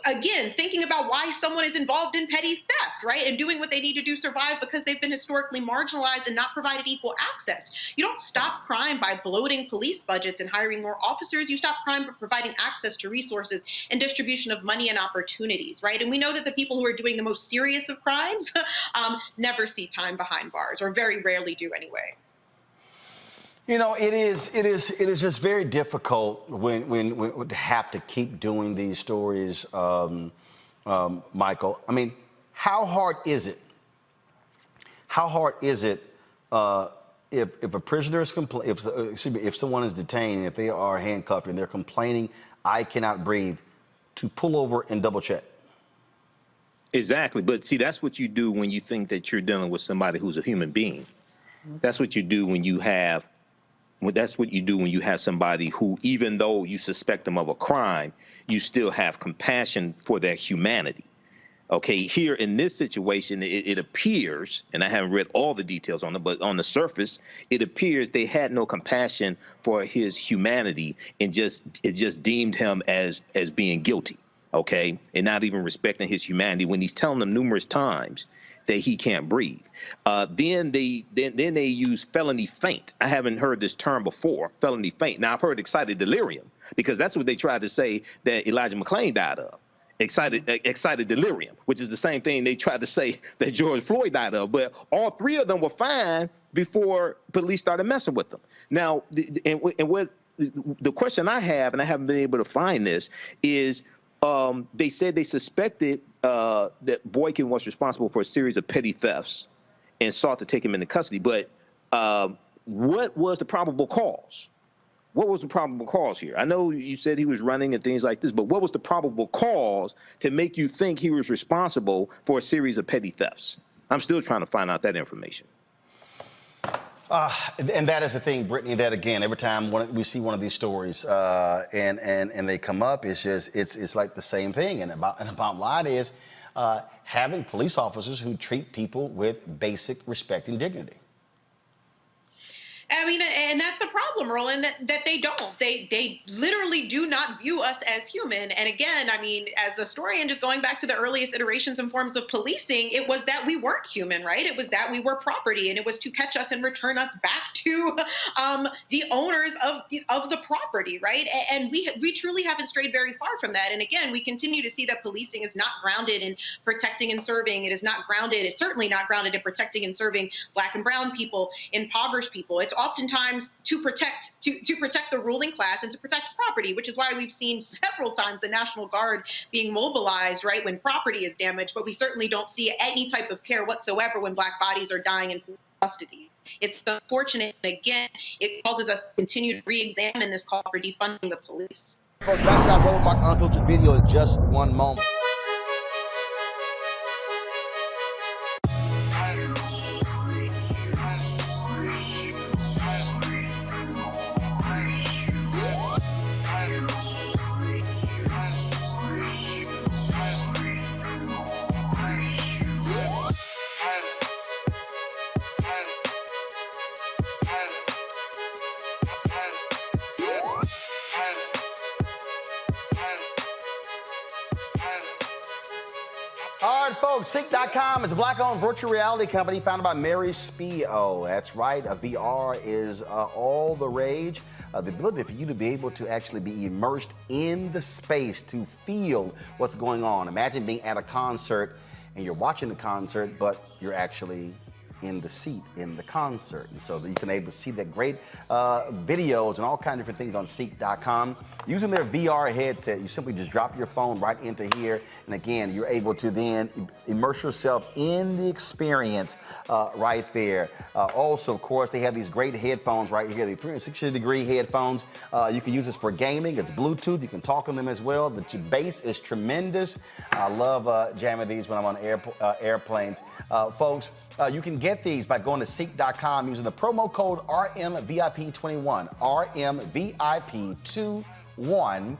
Again, thinking about why someone is involved in petty theft, right? And doing what they need to do to survive because they've been historically marginalized and not provided equal access. You don't stop crime by bloating police budgets and hiring more officers. You stop crime by providing access to resources and distribution of money and opportunities, right? And we know that the people who are doing the most serious of crimes never see time behind bars, or very rarely do anyway. You know, it is just very difficult when to have to keep doing these stories, Michael. I mean, how hard is it? How hard is it if a prisoner is if someone is detained, if they are handcuffed and they're complaining, I cannot breathe, to pull over and double check? Exactly, but see, that's what you do when you think that you're dealing with somebody who's a human being. That's what you do when you have that's what you do when you have somebody who, even though you suspect them of a crime, you still have compassion for their humanity. Okay, here in this situation, it appears, and I haven't read all the details on it, but on the surface, it appears they had no compassion for his humanity and it just deemed him as being guilty. Okay, and not even respecting his humanity when he's telling them numerous times that he can't breathe. Then they use felony faint. I haven't heard this term before, felony faint. Now I've heard excited delirium because that's what they tried to say that Elijah McClain died of. Excited delirium, which is the same thing they tried to say that George Floyd died of. But all three of them were fine before police started messing with them. Now, what the question I have, and I haven't been able to find this, is they said they suspected that Boykin was responsible for a series of petty thefts and sought to take him into custody. But what was the probable cause? What was the probable cause here? I know you said he was running and things like this, but what was the probable cause to make you think he was responsible for a series of petty thefts? I'm still trying to find out that information. And that is the thing, Brittany, that again, every time we see one of these stories and they come up, it's like the same thing. And the bottom line is having police officers who treat people with basic respect and dignity. I mean, and that's the problem, Roland, that they don't. They literally do not view us as human. And again, I mean, as a historian, just going back to the earliest iterations and forms of policing, it was that we weren't human, right? It was that we were property, and it was to catch us and return us back to the owners of the property, right? And we truly haven't strayed very far from that. And again, we continue to see that policing is not grounded in protecting and serving. It is not grounded. It's certainly not grounded in protecting and serving Black and brown people, impoverished people. It's oftentimes to protect the ruling class and to protect property, which is why we've seen several times the National Guard being mobilized, right, when property is damaged, but we certainly don't see any type of care whatsoever when Black bodies are dying in custody. It's unfortunate, and again, it causes us to continue to re-examine this call for defunding the police. Folks, back to our Roland Martin Unfiltered video in just one moment. All right, folks, Seek.com is a Black-owned virtual reality company founded by Mary Spio. That's right, VR is all the rage. The ability for you to be able to actually be immersed in the space to feel what's going on. Imagine being at a concert and you're watching the concert, but you're actually in the seat in the concert. And so that you can able to see that great videos and all kinds of different things on Seek.com. Using their VR headset, you simply just drop your phone right into here. And again, you're able to then immerse yourself in the experience right there. Also, of course, they have these great headphones right here, the 360-degree headphones. You can use this for gaming. It's Bluetooth. You can talk on them as well. The bass is tremendous. I love jamming these when I'm on airplanes. Folks, you can get these by going to Seek.com using the promo code RMVIP21, RMVIP21,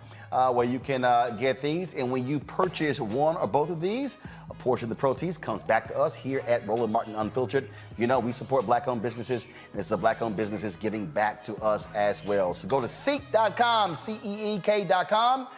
where you can get these. And when you purchase one or both of these, a portion of the proceeds comes back to us here at Roland Martin Unfiltered. You know, we support Black-owned businesses, and it's the Black-owned businesses giving back to us as well. So go to Seek.com, CEEK.com,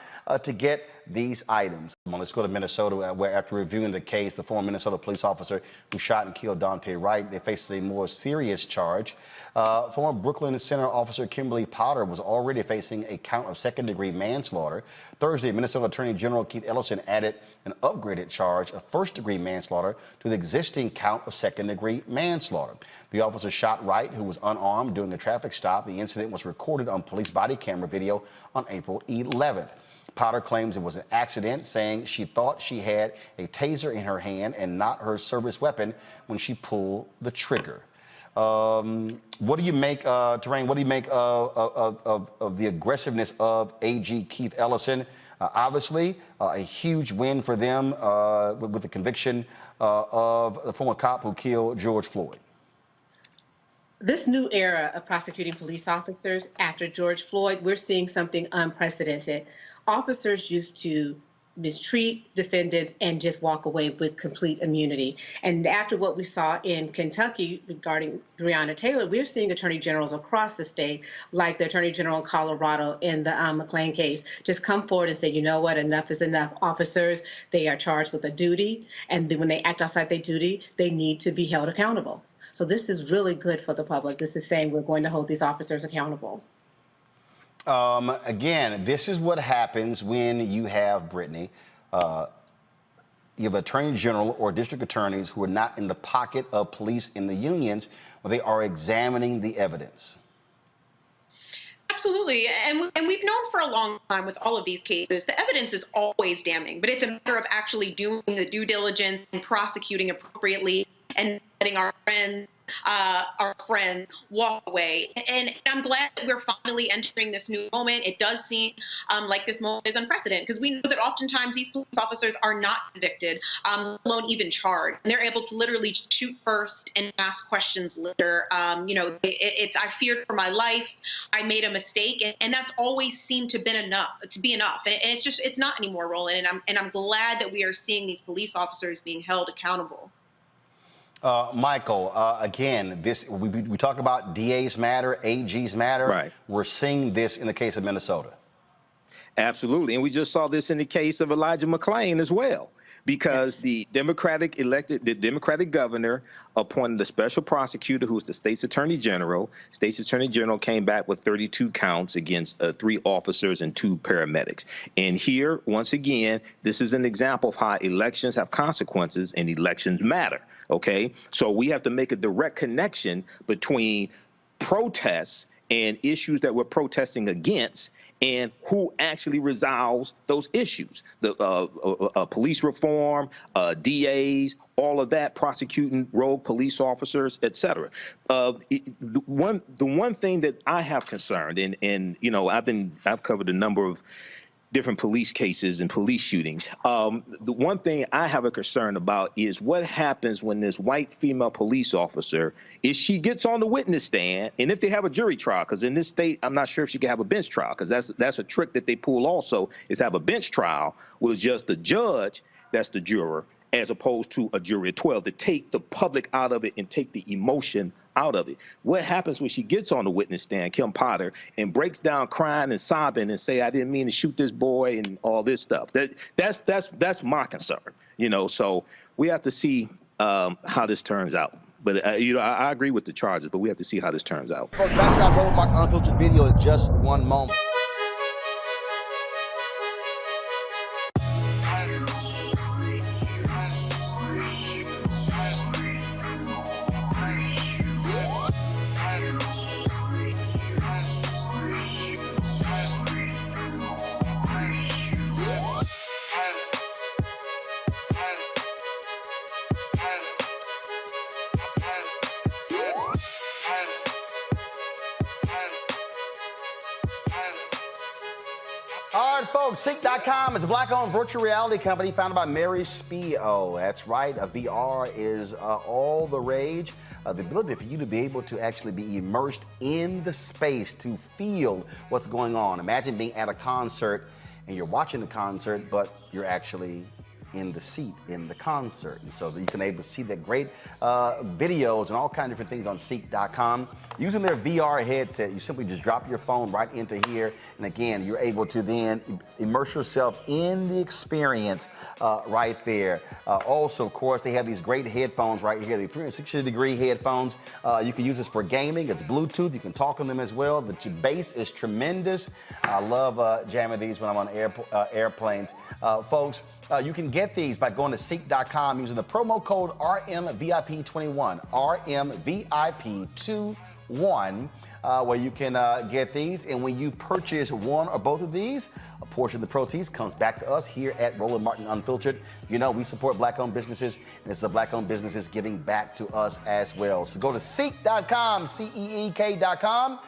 to get these items. Let's go to Minnesota, where after reviewing the case, the former Minnesota police officer who shot and killed Daunte Wright, they faces a more serious charge. Former Brooklyn Center officer Kimberly Potter was already facing a count of second-degree manslaughter. Thursday, Minnesota Attorney General Keith Ellison added an upgraded charge of first-degree manslaughter to the existing count of second-degree manslaughter. The officer shot Wright, who was unarmed, during a traffic stop. The incident was recorded on police body camera video on April 11th. Potter claims it was an accident, saying she thought she had a taser in her hand and not her service weapon when she pulled the trigger. What do you make, Terrain, what do you make of the aggressiveness of AG Keith Ellison? Obviously, a huge win for them with the conviction of the former cop who killed George Floyd. This new era of prosecuting police officers after George Floyd, we're seeing something unprecedented. Officers used to mistreat defendants and just walk away with complete immunity. And after what we saw in Kentucky regarding Breonna Taylor, we're seeing attorney generals across the state, like the attorney general in Colorado in the McLean case, just come forward and say, you know what, enough is enough. Officers, they are charged with a duty, and when they act outside their duty, they need to be held accountable. So this is really good for the public. This is saying we're going to hold these officers accountable. Again, this is what happens when you have, Brittany, you have attorney general or district attorneys who are not in the pocket of police in the unions, where they are examining the evidence. Absolutely. And we've known for a long time with all of these cases, the evidence is always damning, but it's a matter of actually doing the due diligence and prosecuting appropriately and letting our friends walk away. And I'm glad that we're finally entering this new moment. It does seem like this moment is unprecedented, because we know that oftentimes these police officers are not convicted, let alone even charged. And they're able to literally shoot first and ask questions later. It's I feared for my life. I made a mistake, and that's always seemed to be enough. And it's not anymore, Roland. And I'm glad that we are seeing these police officers being held accountable. Michael, again, we talk about DAs matter, AGs matter. Right. We're seeing this in the case of Minnesota. Absolutely. And we just saw this in the case of Elijah McClain as well, because the Democratic governor appointed a special prosecutor who's the state's attorney general. State's attorney general came back with 32 counts against 3 officers and 2 paramedics. And here, once again, this is an example of how elections have consequences and elections matter. Okay, so we have to make a direct connection between protests and issues that we're protesting against and who actually resolves those issues. The police reform, DAs, all of that, prosecuting rogue police officers, et cetera. The one thing that I have concerned, and I've covered a number of different police cases and police shootings. The one thing I have a concern about is what happens when this white female police officer, if she gets on the witness stand, and if they have a jury trial, because in this state, I'm not sure if she can have a bench trial, because that's a trick that they pull also, is have a bench trial with just the judge, that's the juror, as opposed to a jury of 12, to take the public out of it and take the emotion out of it. What happens when she gets on the witness stand, Kim Potter, and breaks down crying and sobbing and say, I didn't mean to shoot this boy and all this stuff? That's my concern, so we have to see how this turns out. But, I agree with the charges, but we have to see how this turns out. Folks, back to our Roland Martin Unfiltered video in just one moment. All right, folks, Sync.com is a black-owned virtual reality company founded by Mary Spio. That's right, VR is all the rage. The ability for you to be able to actually be immersed in the space to feel what's going on. Imagine being at a concert and you're watching the concert, but you're actually in the seat in the concert. And so that you can able to see that great videos and all kinds of different things on Seek.com. Using their VR headset, you simply just drop your phone right into here. And again, you're able to then immerse yourself in the experience right there. Also, of course, they have these great headphones right here. The 360-degree headphones. You can use this for gaming. It's Bluetooth. You can talk on them as well. The bass is tremendous. I love jamming these when I'm on airplanes. Folks, you can get these by going to Seek.com using the promo code RMVIP21, RMVIP21, where you can get these. And when you purchase one or both of these, a portion of the proceeds comes back to us here at Roland Martin Unfiltered. You know, we support black-owned businesses, and it's the black-owned businesses giving back to us as well. So go to Seek.com, CEEK.com,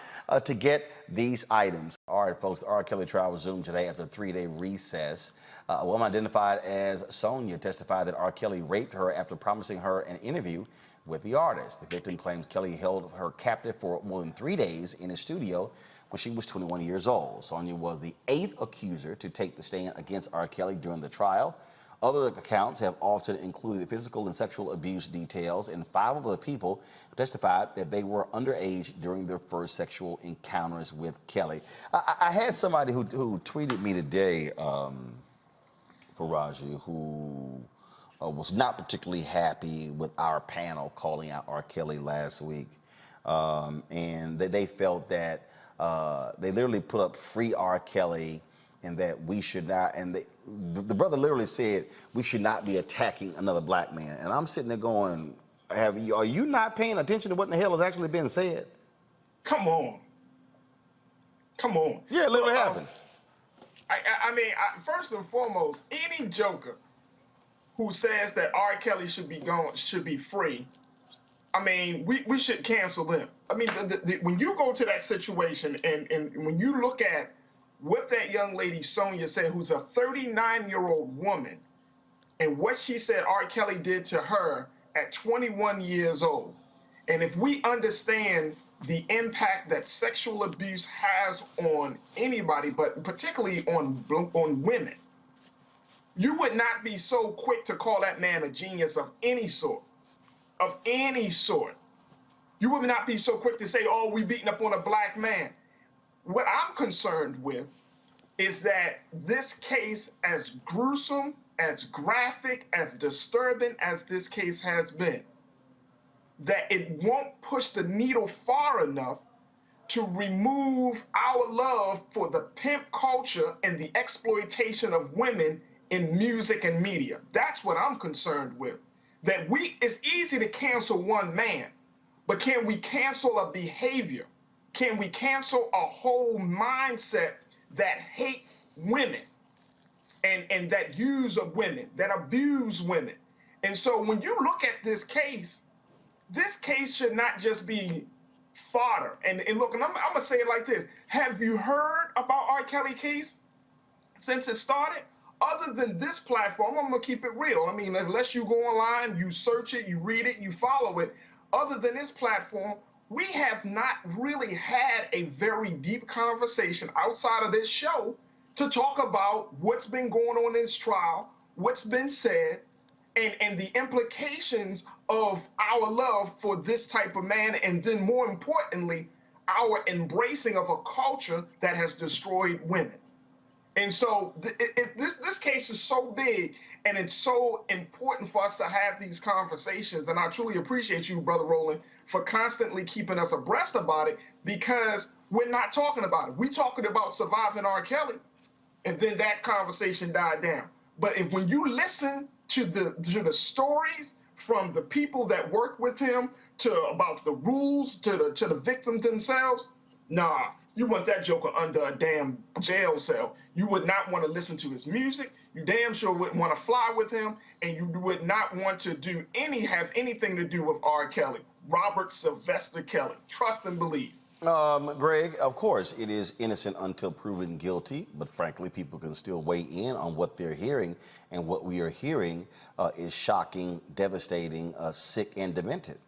to get these items. All right, folks, the R. Kelly trial resumed today after a 3-day recess. A woman identified as Sonia testified that R. Kelly raped her after promising her an interview with the artist. The victim claims Kelly held her captive for more than 3 days in his studio when she was 21 years old. Sonia was the 8th accuser to take the stand against R. Kelly during the trial. Other accounts have often included physical and sexual abuse details, and 5 of the people testified that they were underage during their first sexual encounters with Kelly. I had somebody who tweeted me today, Faraji, who was not particularly happy with our panel calling out R. Kelly last week, and they felt that they literally put up free R. Kelly, and that we should not, and the brother literally said we should not be attacking another black man. And I'm sitting there going, are you not paying attention to what in the hell has actually been said? Come on. Come on. Yeah, it literally happened. I mean, first and foremost, any joker who says that R. Kelly should be free, I mean, we should cancel them. I mean, when you go to that situation and when you look at what that young lady Sonia said, who's a 39-year-old woman, and what she said R. Kelly did to her at 21 years old, and if we understand the impact that sexual abuse has on anybody, but particularly on women, you would not be so quick to call that man a genius of any sort. Of any sort. You would not be so quick to say, oh, we beating up on a black man. What I'm concerned with is that this case, as gruesome, as graphic, as disturbing as this case has been, that it won't push the needle far enough to remove our love for the pimp culture and the exploitation of women in music and media. That's what I'm concerned with. That it's easy to cancel one man, but can we cancel a behavior? Can we cancel a whole mindset that hate women and that use of women, that abuse women? And so when you look at this case should not just be fodder. And look, and I'm gonna say it like this. Have you heard about R. Kelly case since it started? Other than this platform, I'm gonna keep it real. I mean, unless you go online, you search it, you read it, you follow it, other than this platform, we have not really had a very deep conversation outside of this show to talk about what's been going on in this trial, what's been said, and the implications of our love for this type of man, and then more importantly, our embracing of a culture that has destroyed women. And so this case is so big, and it's so important for us to have these conversations. And I truly appreciate you, Brother Roland, for constantly keeping us abreast about it, because we're not talking about it. We're talking about surviving R. Kelly, and then that conversation died down. But when you listen to the stories from the people that work with him, about the rules, to the victims themselves, nah. You want that joker under a damn jail cell. You would not want to listen to his music. You damn sure wouldn't want to fly with him, and you would not want to have anything to do with R. Kelly, Robert Sylvester Kelly. Trust and believe. Greg, of course, it is innocent until proven guilty, but frankly, people can still weigh in on what they're hearing, and what we are hearing is shocking, devastating, sick, and demented.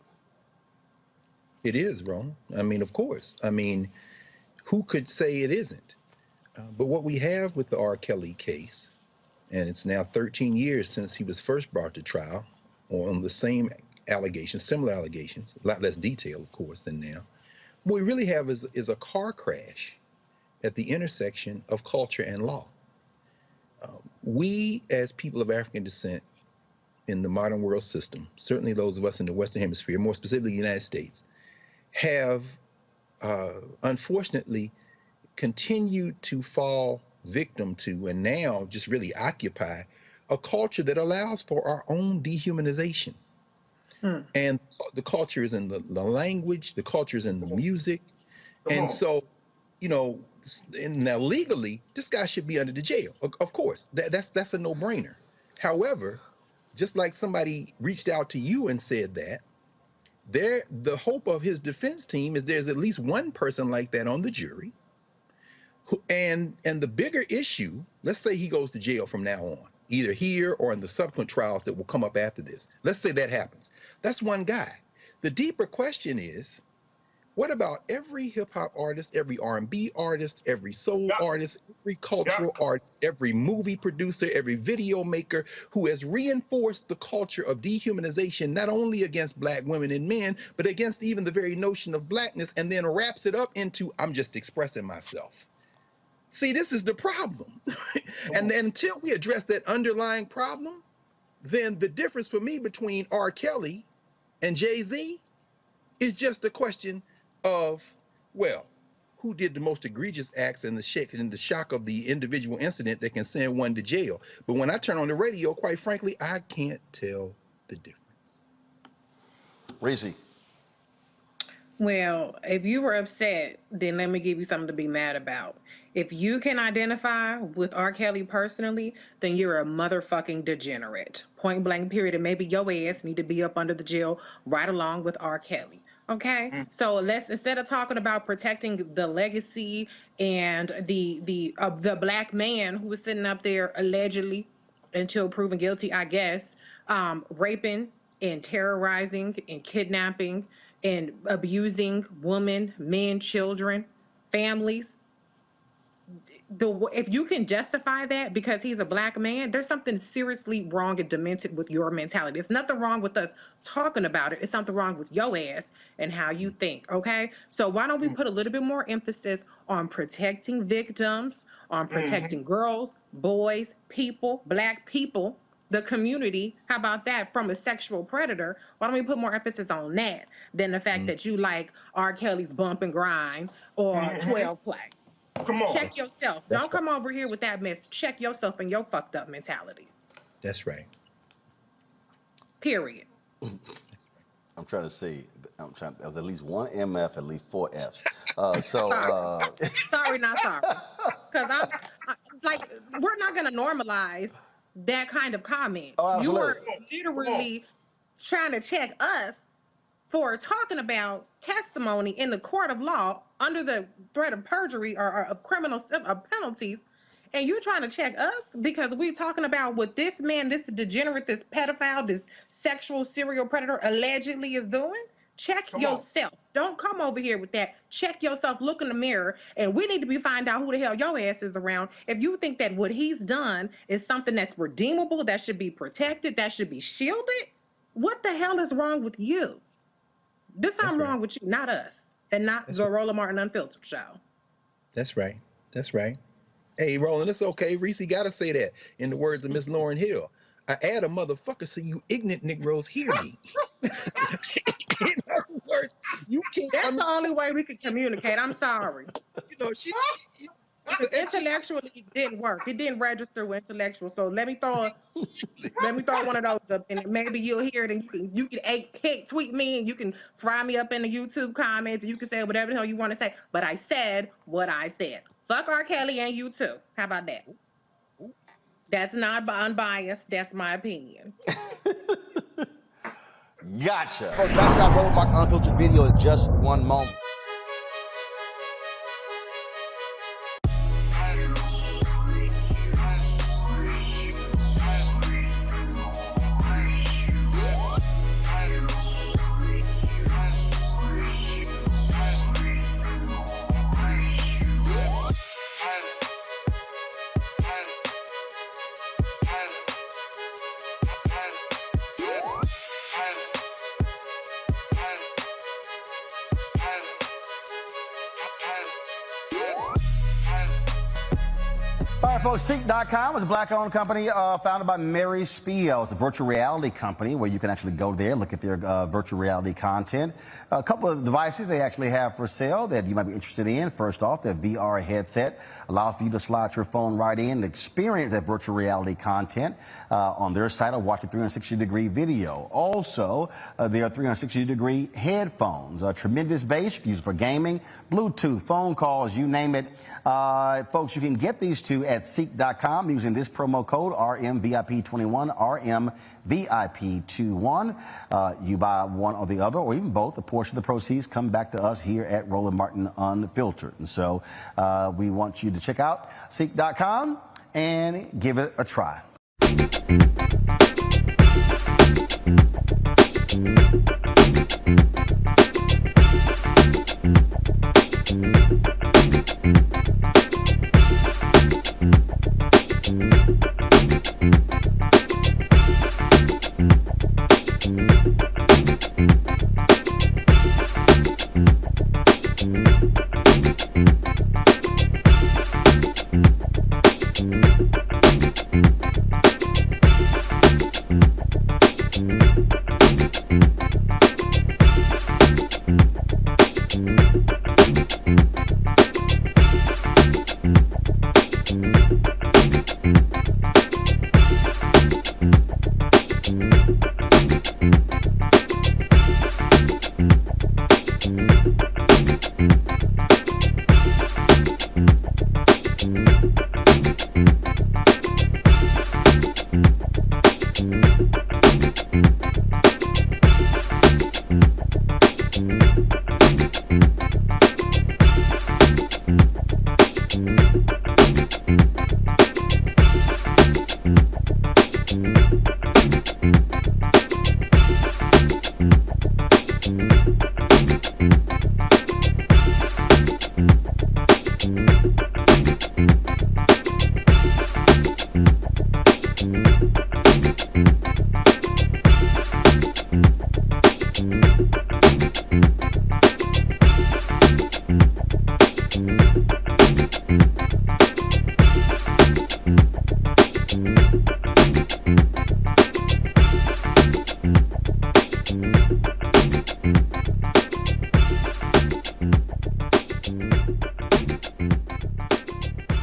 It is, Ron. I mean, of course. I mean, who could say it isn't? But what we have with the R. Kelly case, and it's now 13 years since he was first brought to trial on the same allegations, similar allegations, a lot less detail, of course, than now. What we really have is a car crash at the intersection of culture and law. We, as people of African descent in the modern world system, certainly those of us in the Western Hemisphere, more specifically the United States, have unfortunately continued to fall victim to, and now just really occupy, a culture that allows for our own dehumanization. And the culture is in the language, the culture is in the music. And so, you know, and now legally, this guy should be under the jail. Of course, that's a no-brainer. However, just like somebody reached out to you and said that, the hope of his defense team is there's at least one person like that on the jury. And the bigger issue, let's say he goes to jail from now on, either here or in the subsequent trials that will come up after this. Let's say that happens. That's one guy. the deeper question is, what about every hip hop artist, every R&B artist, every soul artist, every cultural artist, every movie producer, every video maker who has reinforced the culture of dehumanization, not only against black women and men, but against even the very notion of blackness, and then wraps it up into, I'm just expressing myself. See, this is the problem. And then until we address that underlying problem, then the difference for me between R. Kelly and Jay-Z is just a question of, well, who did the most egregious acts and the shock of the individual incident that can send one to jail. But when I turn on the radio, quite frankly, I can't tell the difference. Reese. Well, if you were upset, then let me give you something to be mad about. If you can identify with R. Kelly personally, then you're a motherfucking degenerate. Point blank period. And maybe your ass need to be up under the jail right along with R. Kelly. Okay, so let's, instead of talking about protecting the legacy and the black man who was sitting up there allegedly until proven guilty, I guess, raping and terrorizing and kidnapping and abusing women, men, children, families. If you can justify that because he's a black man, there's something seriously wrong and demented with your mentality. There's nothing wrong with us talking about it. It's something wrong with your ass and how you think, okay? So why don't we put a little bit more emphasis on protecting victims, on protecting girls, boys, people, black people, the community, how about that, from a sexual predator? Why don't we put more emphasis on that than the fact that you like R. Kelly's Bump and Grind or 12 Play? Come on. Check yourself. Don't come over here with that mess. Check yourself and your fucked up mentality. That's right. Period. I'm trying to see. There was at least one MF, at least 4 Fs. Sorry, not sorry. Because like, we're not going to normalize that kind of comment. Oh, you are literally trying to check us for talking about testimony in the court of law under the threat of perjury or of criminal penalties, and you're trying to check us because we're talking about what this man, this degenerate, this pedophile, this sexual serial predator allegedly is doing? Check yourself. Don't come over here with that. Check yourself, look in the mirror, and we need to be finding out who the hell your ass is around. If you think that what he's done is something that's redeemable, that should be protected, that should be shielded, what the hell is wrong with you? There's something wrong with you, not us, and not the Roland Martin Unfiltered show. That's right. That's right. Hey, Roland, it's okay. Reese got to say that. In the words of Miss Lauryn Hill, I add a motherfucker so you ignorant Negroes hear me. In other words, you can't. That's the only way we can communicate. I'm sorry. You know, Intellectually, it didn't work. It didn't register with intellectual. So let me throw one of those up, and maybe you'll hear it, and you can hate tweet me, and you can fry me up in the YouTube comments, and you can say whatever the hell you want to say. But I said what I said. Fuck R. Kelly and you too. How about that? That's not unbiased. That's my opinion. Gotcha. Folks, back to our Roland Martin Unfiltered video in just one moment. All right, folks, Seek.com is a black-owned company founded by Mary Spiel. It's a virtual reality company where you can actually go there, look at their virtual reality content. A couple of devices they actually have for sale that you might be interested in. First off, their VR headset allows for you to slide your phone right in and experience that virtual reality content on their site or watch a 360-degree video. Also, there are 360-degree headphones, tremendous bass, you can use it for gaming, Bluetooth, phone calls, you name it. Folks, you can get these two at Seek.com using this promo code RMVIP21, RMVIP21. You buy one or the other, or even both, a portion of the proceeds come back to us here at Roland Martin Unfiltered. And so we want you to check out Seek.com and give it a try.